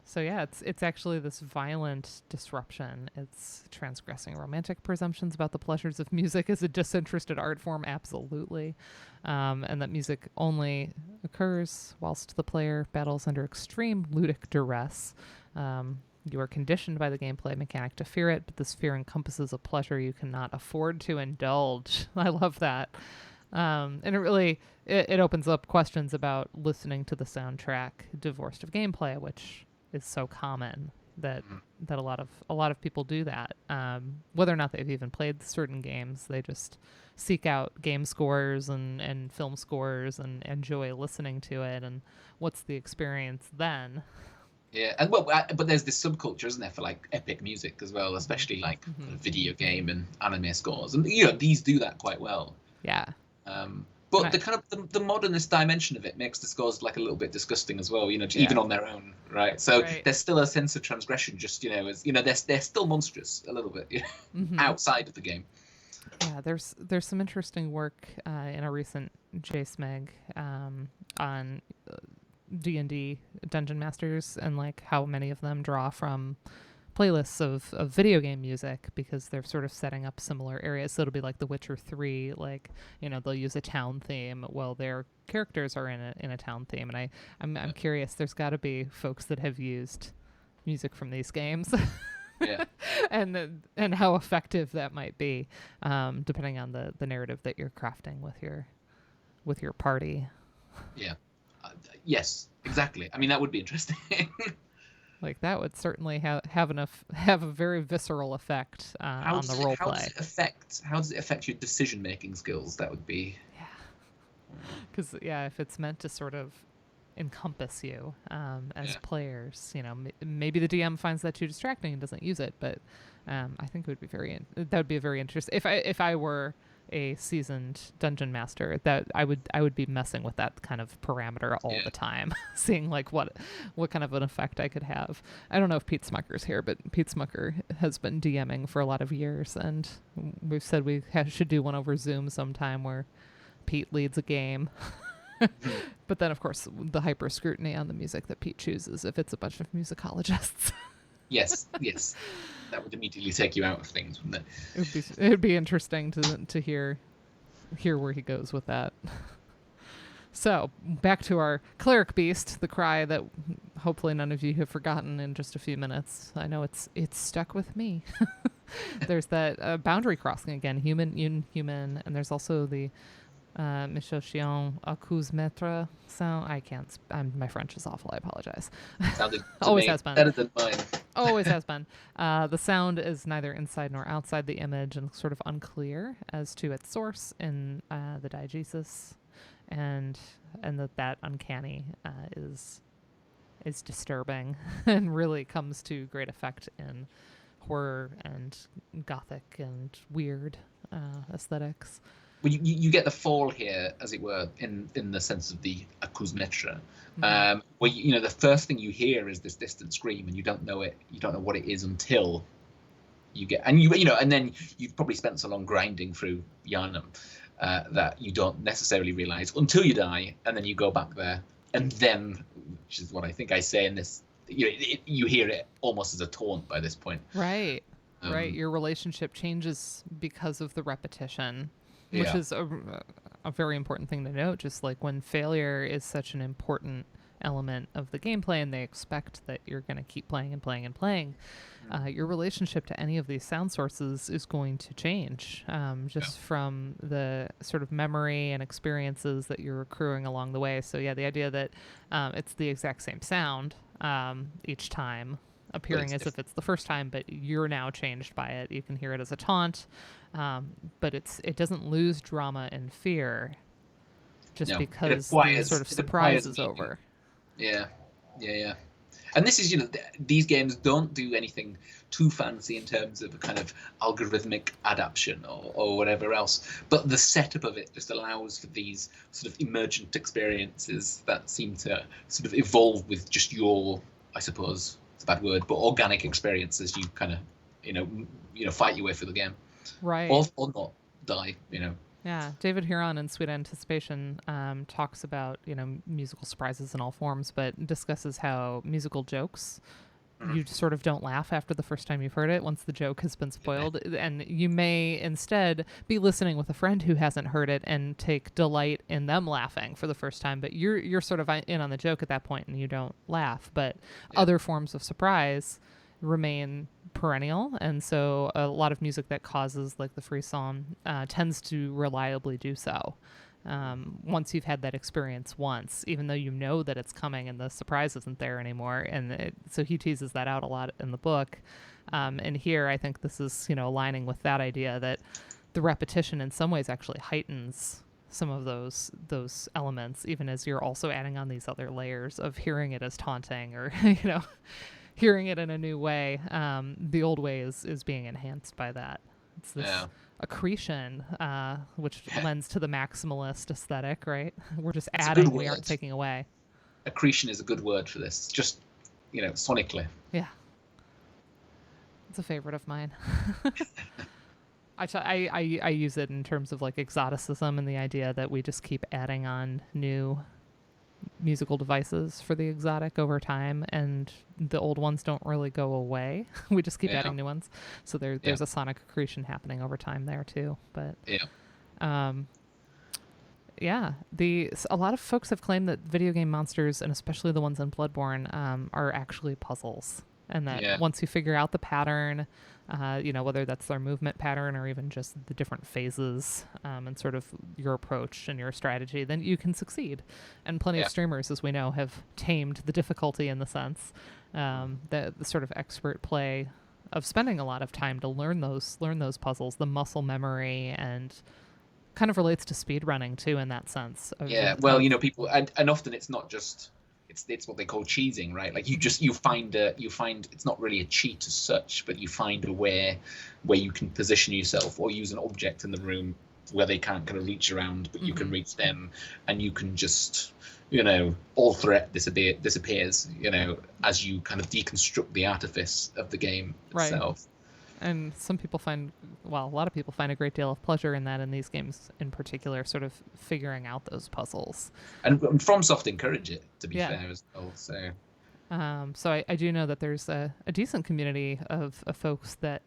So yeah, it's actually this violent disruption. It's transgressing romantic presumptions about the pleasures of music as a disinterested art form, absolutely, and that music only occurs whilst the player battles under extreme ludic duress. You are conditioned by the gameplay mechanic to fear it, but this fear encompasses a pleasure you cannot afford to indulge. I love that. And it really it opens up questions about listening to the soundtrack divorced of gameplay, which is so common that a lot of people do that. Whether or not they've even played certain games, they just seek out game scores and film scores and enjoy listening to it. And what's the experience then? Yeah, and but there's this subculture, isn't there, for like epic music as well, especially like video game and anime scores, and these do that quite well. Yeah. But the kind of the modernist dimension of it makes the scores like a little bit disgusting as well, even on their own, right? So there's still a sense of transgression, just as they're still monstrous a little bit outside of the game. Yeah, there's some interesting work in a recent JSMEG on D&D Dungeon Masters, and like how many of them draw from playlists of video game music, because they're sort of setting up similar areas. So it'll be like The Witcher 3, like they'll use a town theme. Well, their characters are in a town theme, and I'm curious. There's got to be folks that have used music from these games. Yeah. and how effective that might be, depending on the narrative that you're crafting with your party. Yeah. Yes, exactly. I mean, that would be interesting. Like that would certainly have a very visceral effect on the role play. How does it affect your decision making skills? That would be. Yeah. Because if it's meant to sort of encompass you as players, maybe the DM finds that too distracting and doesn't use it, but I think it would be that would be a very interesting. If I were a seasoned dungeon master, that I would be messing with that kind of parameter all the time, seeing like what kind of an effect I could have. I don't know if Pete Smucker's here, but Pete Smucker has been DMing for a lot of years, and we've said we should do one over Zoom sometime where Pete leads a game. But then, of course, the hyper scrutiny on the music that Pete chooses if it's a bunch of musicologists. Yes. That would immediately take you out of things, wouldn't it? It would be interesting to hear where he goes with that. So, back to our cleric beast, the cry that hopefully none of you have forgotten in just a few minutes. I know it's stuck with me. There's that boundary crossing again, human, inhuman, and there's also the Michel accuse maître sound. I can't. My French is awful. I apologize. Sounded always has been better than mine. Always has been. The sound is neither inside nor outside the image, and sort of unclear as to its source in the diegesis, and that uncanny is disturbing and really comes to great effect in horror and gothic and weird aesthetics. Well, you get the fall here, as it were, in the sense of the accuse maître, where the first thing you hear is this distant scream, and you don't know it. You don't know what it is until you get, and and then you've probably spent so long grinding through Yharnam that you don't necessarily realize until you die, and then you go back there, and then, which is what I think I say in this, you hear it almost as a taunt by this point. Right. Right. Your relationship changes because of the repetition. Which is a very important thing to note, just like when failure is such an important element of the gameplay and they expect that you're going to keep playing and playing and playing, your relationship to any of these sound sources is going to change, just from the sort of memory and experiences that you're accruing along the way. So yeah, the idea that it's the exact same sound each time, appearing as if it's the first time, but you're now changed by it. You can hear it as a taunt, but it doesn't lose drama and fear just because the sort of surprise is over. Yeah. And this is, these games don't do anything too fancy in terms of a kind of algorithmic adaptation or whatever else. But the setup of it just allows for these sort of emergent experiences that seem to sort of evolve with just your, I suppose it's a bad word, but organic experiences. You kind of, fight your way through the game. Right. Or not die, Yeah, David Huron in Sweet Anticipation talks about, musical surprises in all forms, but discusses how musical jokes, you sort of don't laugh after the first time you've heard it once the joke has been spoiled. And you may instead be listening with a friend who hasn't heard it and take delight in them laughing for the first time, but you're sort of in on the joke at that point and you don't laugh. But other forms of surprise remain perennial, and so a lot of music that causes like the frisson tends to reliably do so once you've had that experience once, even though you know that it's coming and the surprise isn't there anymore. And so he teases that out a lot in the book, and here I think this is aligning with that idea that the repetition in some ways actually heightens some of those elements, even as you're also adding on these other layers of hearing it as taunting or hearing it in a new way. The old way is being enhanced by that. It's this accretion, which lends to the maximalist aesthetic, right? We're just adding, we aren't taking away. Accretion is a good word for this, just, sonically. Yeah. It's a favorite of mine. I use it in terms of like exoticism and the idea that we just keep adding on new musical devices for the exotic over time, and the old ones don't really go away. We just keep adding new ones, so there's a sonic accretion happening over time there too. But a lot of folks have claimed that video game monsters, and especially the ones in Bloodborne, are actually puzzles, and that once you figure out the pattern, whether that's their movement pattern or even just the different phases and sort of your approach and your strategy, then you can succeed. And plenty of streamers, as we know, have tamed the difficulty in the sense, the sort of expert play of spending a lot of time to learn those puzzles, the muscle memory, and kind of relates to speedrunning too in that sense. People, and often it's not just... It's what they call cheesing, right? Like you find it's not really a cheat as such, but you find a way where you can position yourself or use an object in the room where they can't kind of reach around, but you can reach them, and you can just, all threat disappears, as you kind of deconstruct the artifice of the game itself. And a lot of people find a great deal of pleasure in that in these games in particular, sort of figuring out those puzzles. And FromSoft encourage it, to be fair, as well. So I do know that there's a decent community of folks that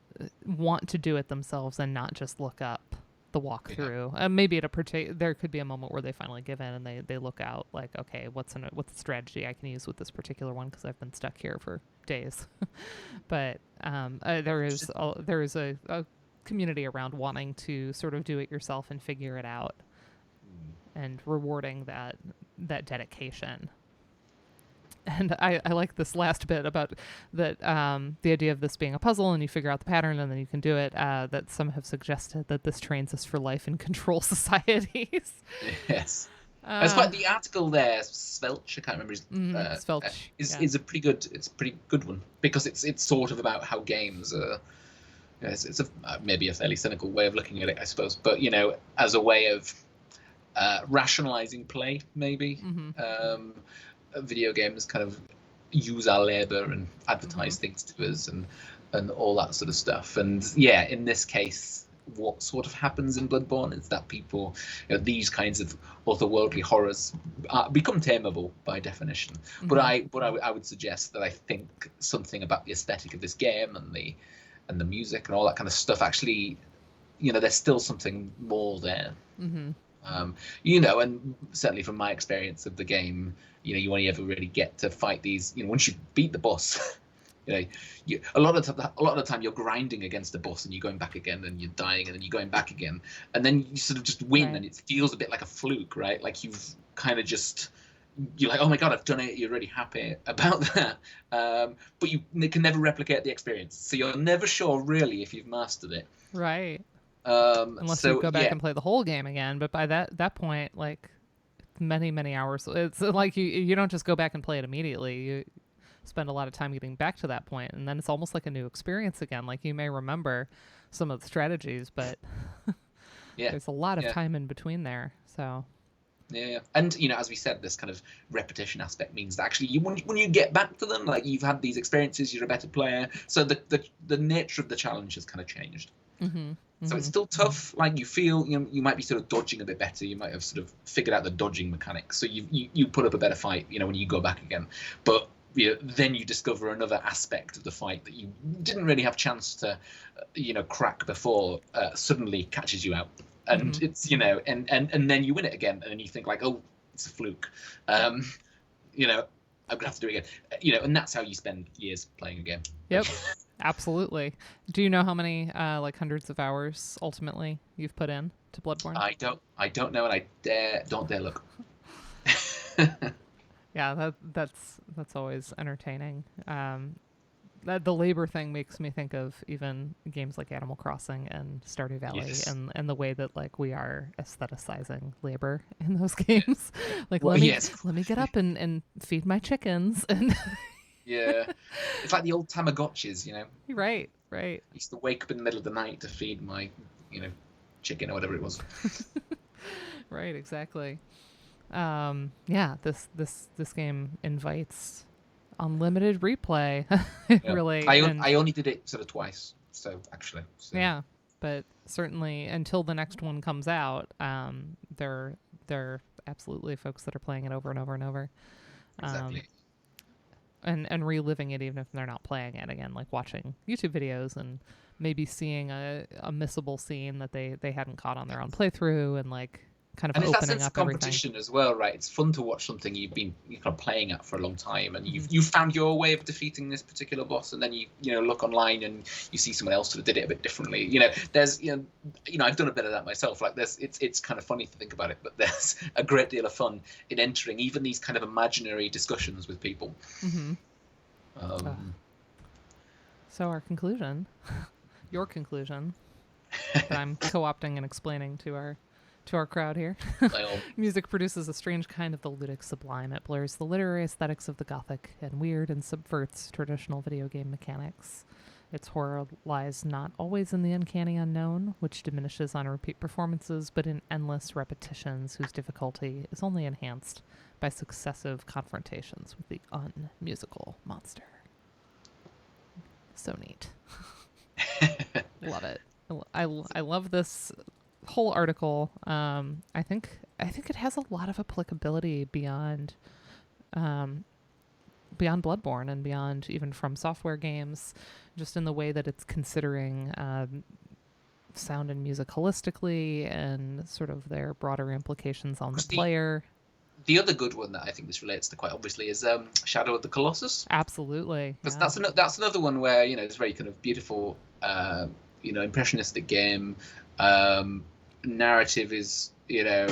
want to do it themselves and not just look up the walkthrough. Maybe there could be a moment where they finally give in and they look out like, okay, what's the strategy I can use with this particular one, because I've been stuck here for days. But there is a community around wanting to sort of do it yourself and figure it out, and rewarding that dedication. And I like this last bit about that, the idea of this being a puzzle and you figure out the pattern and then you can do it, that some have suggested that this trains us for life in control societies. Yes. That's quite the article there, Svelch, I can't remember Svelch, is a pretty good one, because it's sort of about how games are, it's maybe a fairly cynical way of looking at it, I suppose, but as a way of rationalizing play, maybe. Video games kind of use our labor and advertise things to us and all that sort of stuff. And in this case, what sort of happens in Bloodborne is that people, these kinds of otherworldly horrors become tameable by definition. But I would suggest that I think something about the aesthetic of this game and the music and all that kind of stuff, actually, there's still something more there. And certainly from my experience of the game, you only ever really get to fight these. Once you beat the boss, a lot of the time you're grinding against the boss and you're going back again and you're dying and then you're going back again and then you sort of just win Right. and it feels a bit like a fluke, right? Like you've kind of just you're like, oh my god, I've done it. You're really happy about that, but you can never replicate the experience, so you're never sure really if you've mastered it. Right. Unless you So go back yeah, and play the whole game again, but by that point, like many hours, it's like you don't just go back and play it immediately. You spend a lot of time getting back to that point, and then it's almost like a new experience again. Like you may remember some of the strategies, but yeah, there's a lot of yeah. time in between there. So Yeah, and as we said, this kind of repetition aspect means that actually, when you get back to them, like you've had these experiences, you're a better player. So the nature of the challenge has kind of changed. So it's still tough. Like you feel, you might be sort of dodging a bit better. You might have sort of figured out the dodging mechanics. So you put up a better fight, when you go back again. But then you discover another aspect of the fight that you didn't really have chance to, crack before. Suddenly catches you out. And it's and then you win it again, and then you think like, oh, it's a fluke. I'm gonna have to do it again. And that's how you spend years playing a game. Yep. Absolutely. Do you know how many like hundreds of hours ultimately you've put in to Bloodborne? I don't know, and don't dare look. Yeah, that's always entertaining. The labor thing makes me think of even games like Animal Crossing and Stardew Valley, Yes. and the way that like we are aestheticizing labor in those games. Like Well, yes. let me get up and feed my chickens and Yeah, it's like the old Tamagotchis. right. I used to wake up in the middle of the night to feed my chicken or whatever it was. Right, exactly. Yeah, this game invites unlimited replay. Yeah. Really. I only did it sort of twice, so actually. So. Yeah, but certainly until the next one comes out, there absolutely folks that are playing it over and over and over. Exactly. And reliving it even if they're not playing it again, like watching YouTube videos and maybe seeing a missable scene that they hadn't caught on their own playthrough, and like kind of And it's that opening sense of up everything. competition as well, right? It's fun to watch something you've been kind of playing at for a long time, and you've found your way of defeating this particular boss, and then you look online and you see someone else that did it a bit differently. There's I've done a bit of that myself. Like it's kind of funny to think about it, but there's a great deal of fun in entering even these kind of imaginary discussions with people. So our conclusion, your conclusion, that I'm co-opting and explaining to our crowd here. Music produces a strange kind of the ludic sublime. It blurs the literary aesthetics of the Gothic and weird and subverts traditional video game mechanics. Its horror lies not always in the uncanny unknown, which diminishes on repeat performances, but in endless repetitions whose difficulty is only enhanced by successive confrontations with the unmusical monster. So neat. Love it. I love this whole article. I think it has a lot of applicability beyond Bloodborne and beyond even From Software games, just in the way that it's considering sound and music holistically and sort of their broader implications on the player. The other good one that I think this relates to quite obviously is Shadow of the Colossus. Absolutely. Because that's another one where it's very kind of beautiful, impressionistic game. Narrative is a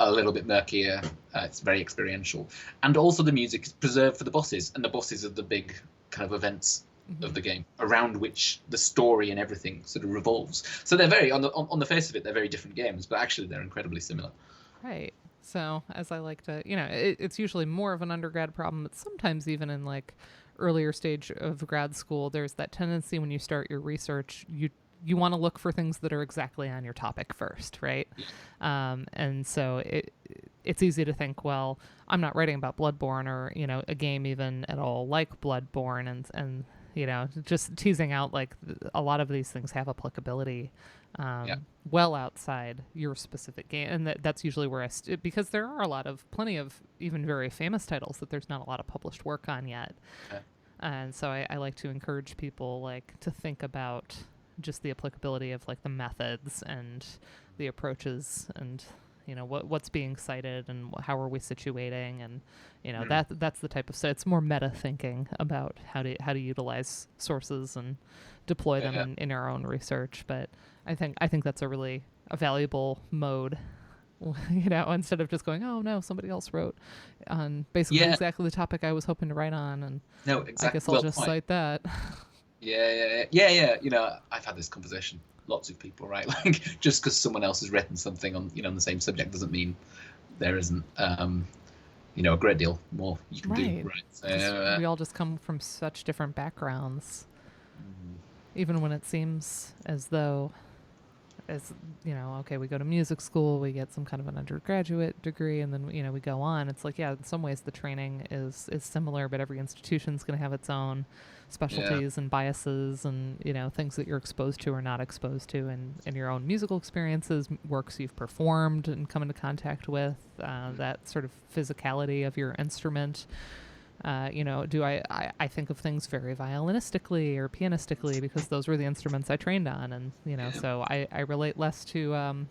little bit murkier. It's very experiential, and also the music is preserved for the bosses, and the bosses are the big kind of events of the game around which the story and everything sort of revolves. So they're very on the face of it, they're very different games, but actually they're incredibly similar. Right. So as I like to, it's usually more of an undergrad problem, but sometimes even in like earlier stage of grad school, there's that tendency when you start your research, you want to look for things that are exactly on your topic first, right? And so it's easy to think, well, I'm not writing about Bloodborne or a game even at all like Bloodborne, and just teasing out like a lot of these things have applicability well outside your specific game, and that's usually where because there are plenty of even very famous titles that there's not a lot of published work on yet. And so I like to encourage people like to think about just the applicability of like the methods and the approaches and what's being cited and how are we situating, and that's the type of stuff. It's more meta thinking about how to utilize sources and deploy them in our own research. But I think that's a valuable mode. Instead of just going, oh no, somebody else wrote on basically exactly the topic I was hoping to write on, and no, exactly. I guess I'll just cite that. Yeah. I've had this conversation. Lots of people, right? Like, just because someone else has written something on on the same subject doesn't mean there isn't a great deal more you can do, right? So, we all just come from such different backgrounds, even when it seems as though, okay, we go to music school, we get some kind of an undergraduate degree, and then we go on. It's like, in some ways the training is similar, but every institution's going to have its own specialties and biases, and things that you're exposed to or not exposed to in your own musical experiences, works you've performed and come into contact with, that sort of physicality of your instrument. Do I think of things very violinistically or pianistically because those were the instruments I trained on, and so I relate less to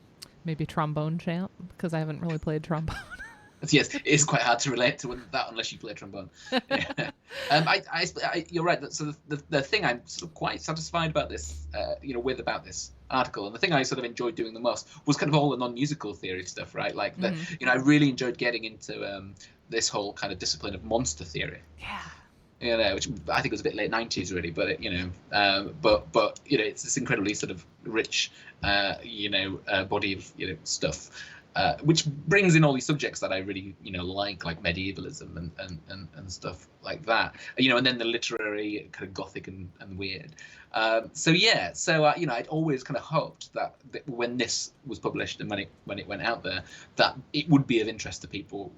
maybe trombone champ because I haven't really played trombone. Yes, it is quite hard to relate to that unless you play trombone. Yeah. You're right. So the thing I'm sort of quite satisfied about this, about this article, and the thing I sort of enjoyed doing the most was kind of all the non-musical theory stuff, right? Like, I really enjoyed getting into this whole kind of discipline of monster theory. Yeah. Which I think was a bit late 90s, really, but it's this incredibly sort of rich, body of stuff. Which brings in all these subjects that I really, like medievalism and stuff like that. And then the literary kind of gothic and weird. I'd always kind of hoped that when this was published and when it went out there, that it would be of interest to people,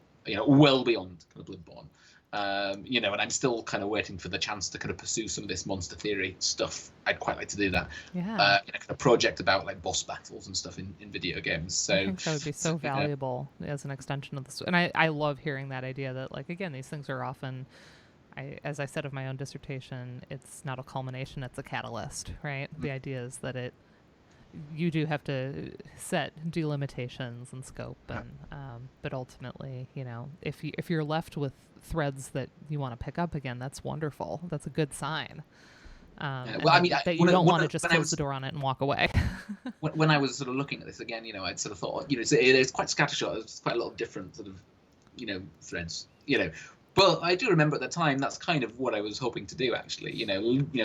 well beyond kind of Bloodborne. And I'm still kind of waiting for the chance to kind of pursue some of this monster theory stuff. I'd quite like to do that. Yeah. Kind of project about like boss battles and stuff in video games. So I think that would be so valuable as an extension of this. And I love hearing that idea that, like, again, these things are often, as I said of my own dissertation, it's not a culmination, it's a catalyst, right? The idea is that you do have to set delimitations and scope, and but ultimately, if you're left with threads that you want to pick up again, that's wonderful. That's a good sign. That you don't want to just close the door on it and walk away. When I was sort of looking at this again, I'd sort of thought, it's quite scattershot. There's quite a lot of different sort of, threads, But I do remember at the time that's kind of what I was hoping to do, actually.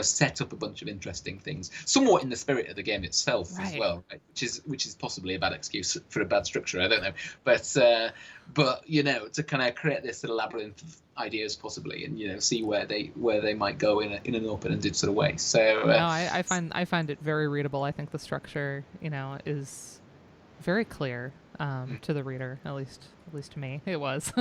Set up a bunch of interesting things, somewhat in the spirit of the game itself as well, right? Which is possibly a bad excuse for a bad structure. I don't know, but to kind of create this sort of labyrinth of ideas, possibly, and see where they might go in an open-ended sort of way. So no, I find it very readable. I think the structure, is very clear to the reader, at least to me, it was.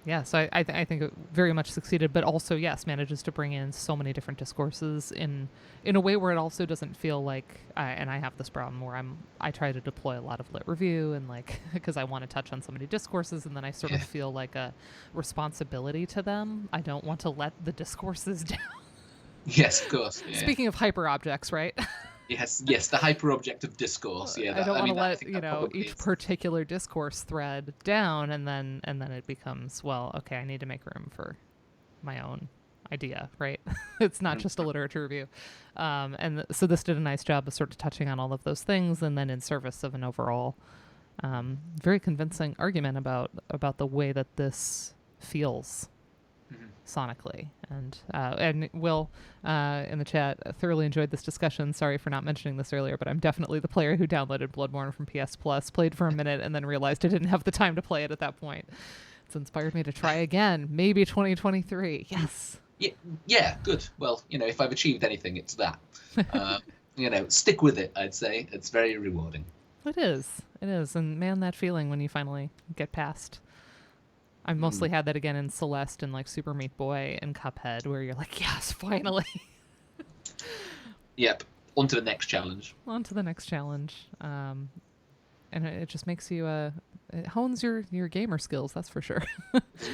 Yeah, so I think it very much succeeded, but also, yes, manages to bring in so many different discourses in a way where it also doesn't feel like, and I have this problem where I try to deploy a lot of lit review and because I want to touch on so many discourses, and then I sort of feel like a responsibility to them. I don't want to let the discourses down. Yes, of course. Yeah. Speaking of hyper objects, right? Yes, the hyper-object of discourse. Yeah, I don't want to let each particular discourse thread down, and then it becomes, well, okay, I need to make room for my own idea, right? It's not just a literature review, so this did a nice job of sort of touching on all of those things, and then in service of an overall, very convincing argument about the way that this feels. Sonically, and Will in the chat thoroughly enjoyed this discussion. Sorry for not mentioning this earlier, but I'm definitely the player who downloaded Bloodborne from PS Plus, played for a minute, and then realized I didn't have the time to play it at that point. It's inspired me to try again, maybe 2023. Yes. Yeah, good. Well, if I've achieved anything, it's that. Stick with it, I'd say. It's very rewarding. It is, and man, that feeling when you finally get past. I've mostly had that again in Celeste and like Super Meat Boy and Cuphead, where you're like, yes, finally. Yep. On to the next challenge. And it just makes you it hones your gamer skills, that's for sure.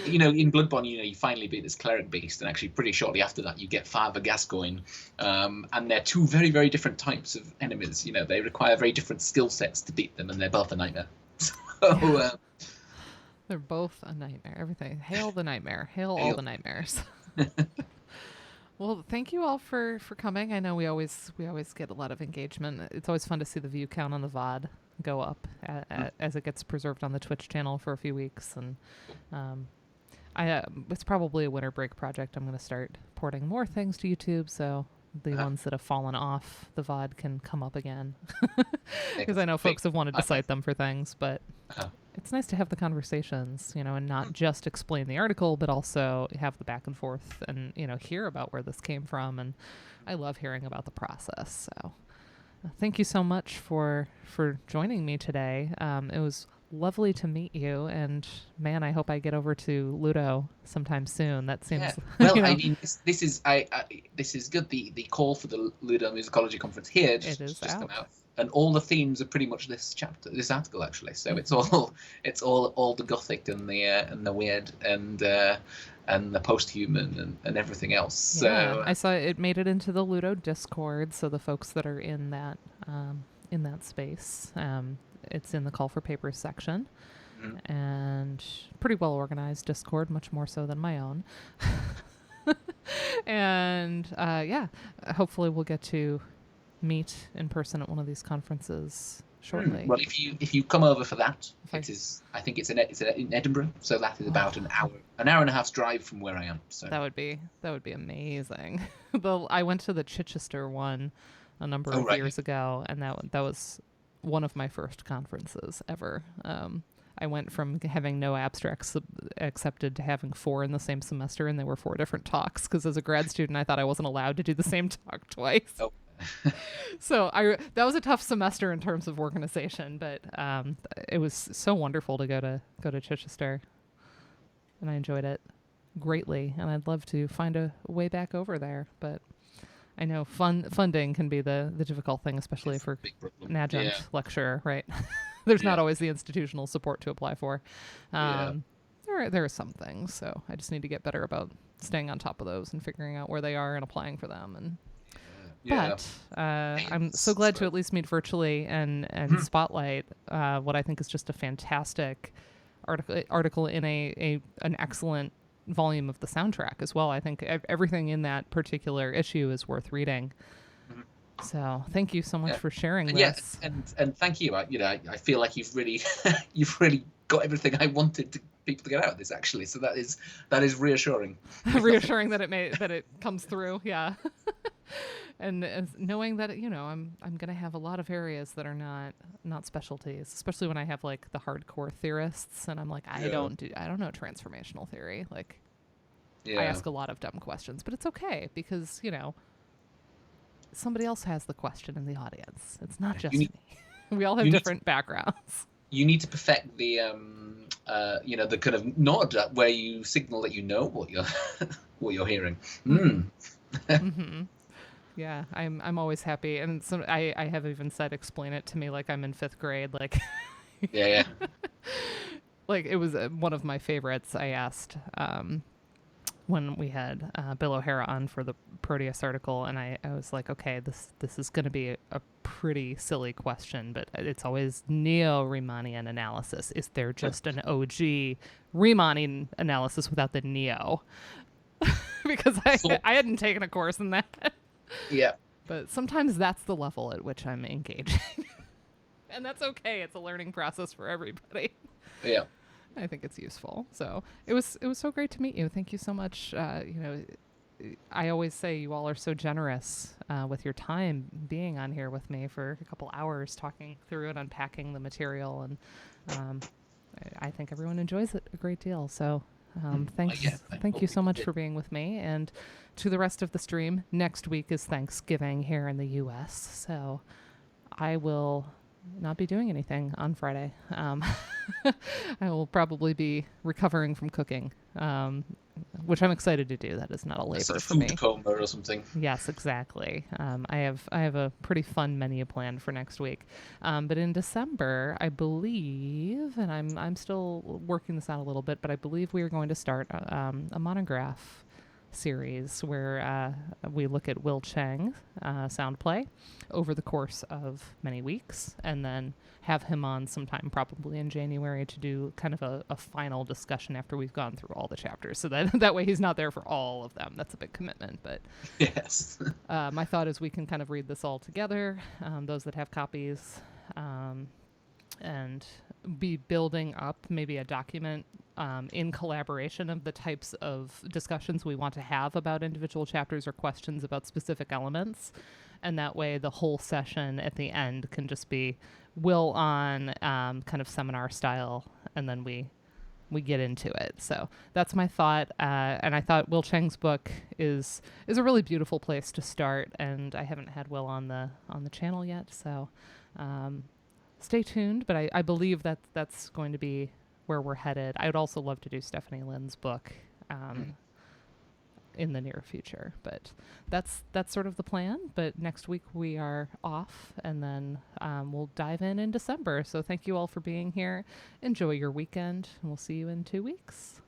In Bloodborne, you finally beat this cleric beast, and actually pretty shortly after that, you get Father Gascoigne, and they're two very, very different types of enemies. They require very different skill sets to beat them, and they're both a nightmare. So, they're both a nightmare. Everything. Hail the nightmare. Hail all the nightmares. Well, thank you all for coming. I know we always get a lot of engagement. It's always fun to see the view count on the VOD go up as it gets preserved on the Twitch channel for a few weeks, and it's probably a winter break project. I'm going to start porting more things to YouTube, so the ones that have fallen off the VOD can come up again. Because I know folks have wanted to cite them for things, but it's nice to have the conversations, and not just explain the article, but also have the back and forth and, hear about where this came from. And I love hearing about the process. So thank you so much for joining me today. It was lovely to meet you, and man, I hope I get over to Ludo sometime soon. That seems well. I mean, this is good. The call for the Ludomusicology conference here just come out, and all the themes are pretty much this article actually. So it's all the gothic and the weird and the post-human and everything else. Yeah, so I saw it made it into the Ludo Discord. So the folks that are in that space. It's in the call for papers section, and pretty well organized Discord, much more so than my own. And hopefully we'll get to meet in person at one of these conferences shortly. Well, if you come over for that, I think it's in Edinburgh, so that is about an hour and a half's drive from where I am. So that would be amazing. I went to the Chichester one a number of years ago, and that was one of my first conferences ever. I went from having no abstracts accepted to having 4 in the same semester, and they were 4 different talks, because as a grad student, I thought I wasn't allowed to do the same talk twice. Oh. So that was a tough semester in terms of organization, but it was so wonderful to go to Chichester, and I enjoyed it greatly, and I'd love to find a way back over there, but I know funding can be the difficult thing, especially for an adjunct lecturer, right? There's not always the institutional support to apply for. There are some things, so I just need to get better about staying on top of those and figuring out where they are and applying for them. And but I'm so glad to at least meet virtually and spotlight what I think is just a fantastic article in an excellent volume of the soundtrack as well. I think everything in that particular issue is worth reading. So thank you so much for sharing this. Yes, and thank you. I feel like you've really got everything I wanted people to get out of this, actually. So that is reassuring. Reassuring that it comes through. Yeah. And knowing that I'm gonna have a lot of areas that are not specialties, especially when I have like the hardcore theorists, and I'm like, I don't know transformational theory. Like, I ask a lot of dumb questions, but it's okay because somebody else has the question in the audience. It's not just me. We all have different backgrounds. You need to perfect the the kind of nod where you signal that you know what you're hearing. Mm-hmm. Yeah, I'm always happy, and so I have even said explain it to me like I'm in 5th grade. Like, yeah. Like it was one of my favorites. I asked when we had Bill O'Hara on for the Proteus article, and I was like, okay, this is going to be a pretty silly question, but it's always neo-Riemannian analysis. Is there just an OG Riemannian analysis without the neo? Because I hadn't taken a course in that. Yeah. But sometimes that's the level at which I'm engaging. And that's okay. It's a learning process for everybody. Yeah. I think it's useful. So it was so great to meet you. Thank you so much. I always say you all are so generous with your time being on here with me for a couple hours talking through and unpacking the material. And I think everyone enjoys it a great deal. So thank you so much for being with me. And to the rest of the stream, next week is Thanksgiving here in the U.S., so I will not be doing anything on Friday. I will probably be recovering from cooking, which I'm excited to do. That is not a labor for me. Food coma or something. Yes, exactly. I have a pretty fun menu planned for next week. But in December, I believe and I'm still working this out a little bit, but I believe we are going to start a monograph series where we look at Will Chang sound play over the course of many weeks, and then have him on sometime probably in January to do kind of a final discussion after we've gone through all the chapters. So that way he's not there for all of them. That's a big commitment, but Yes. my thought is we can kind of read this all together, those that have copies, and be building up maybe a document in collaboration of the types of discussions we want to have about individual chapters or questions about specific elements. And that way the whole session at the end can just be Will on kind of seminar style, and then we get into it. So that's my thought. And I thought Will Chang's book is a really beautiful place to start. And I haven't had Will on the channel yet, so stay tuned. But I believe that that's going to be where we're headed. I would also love to do Stephanie Lynn's book in the near future. But that's sort of the plan. But next week we are off, and then we'll dive in December. So thank you all for being here. Enjoy your weekend, and we'll see you in 2 weeks.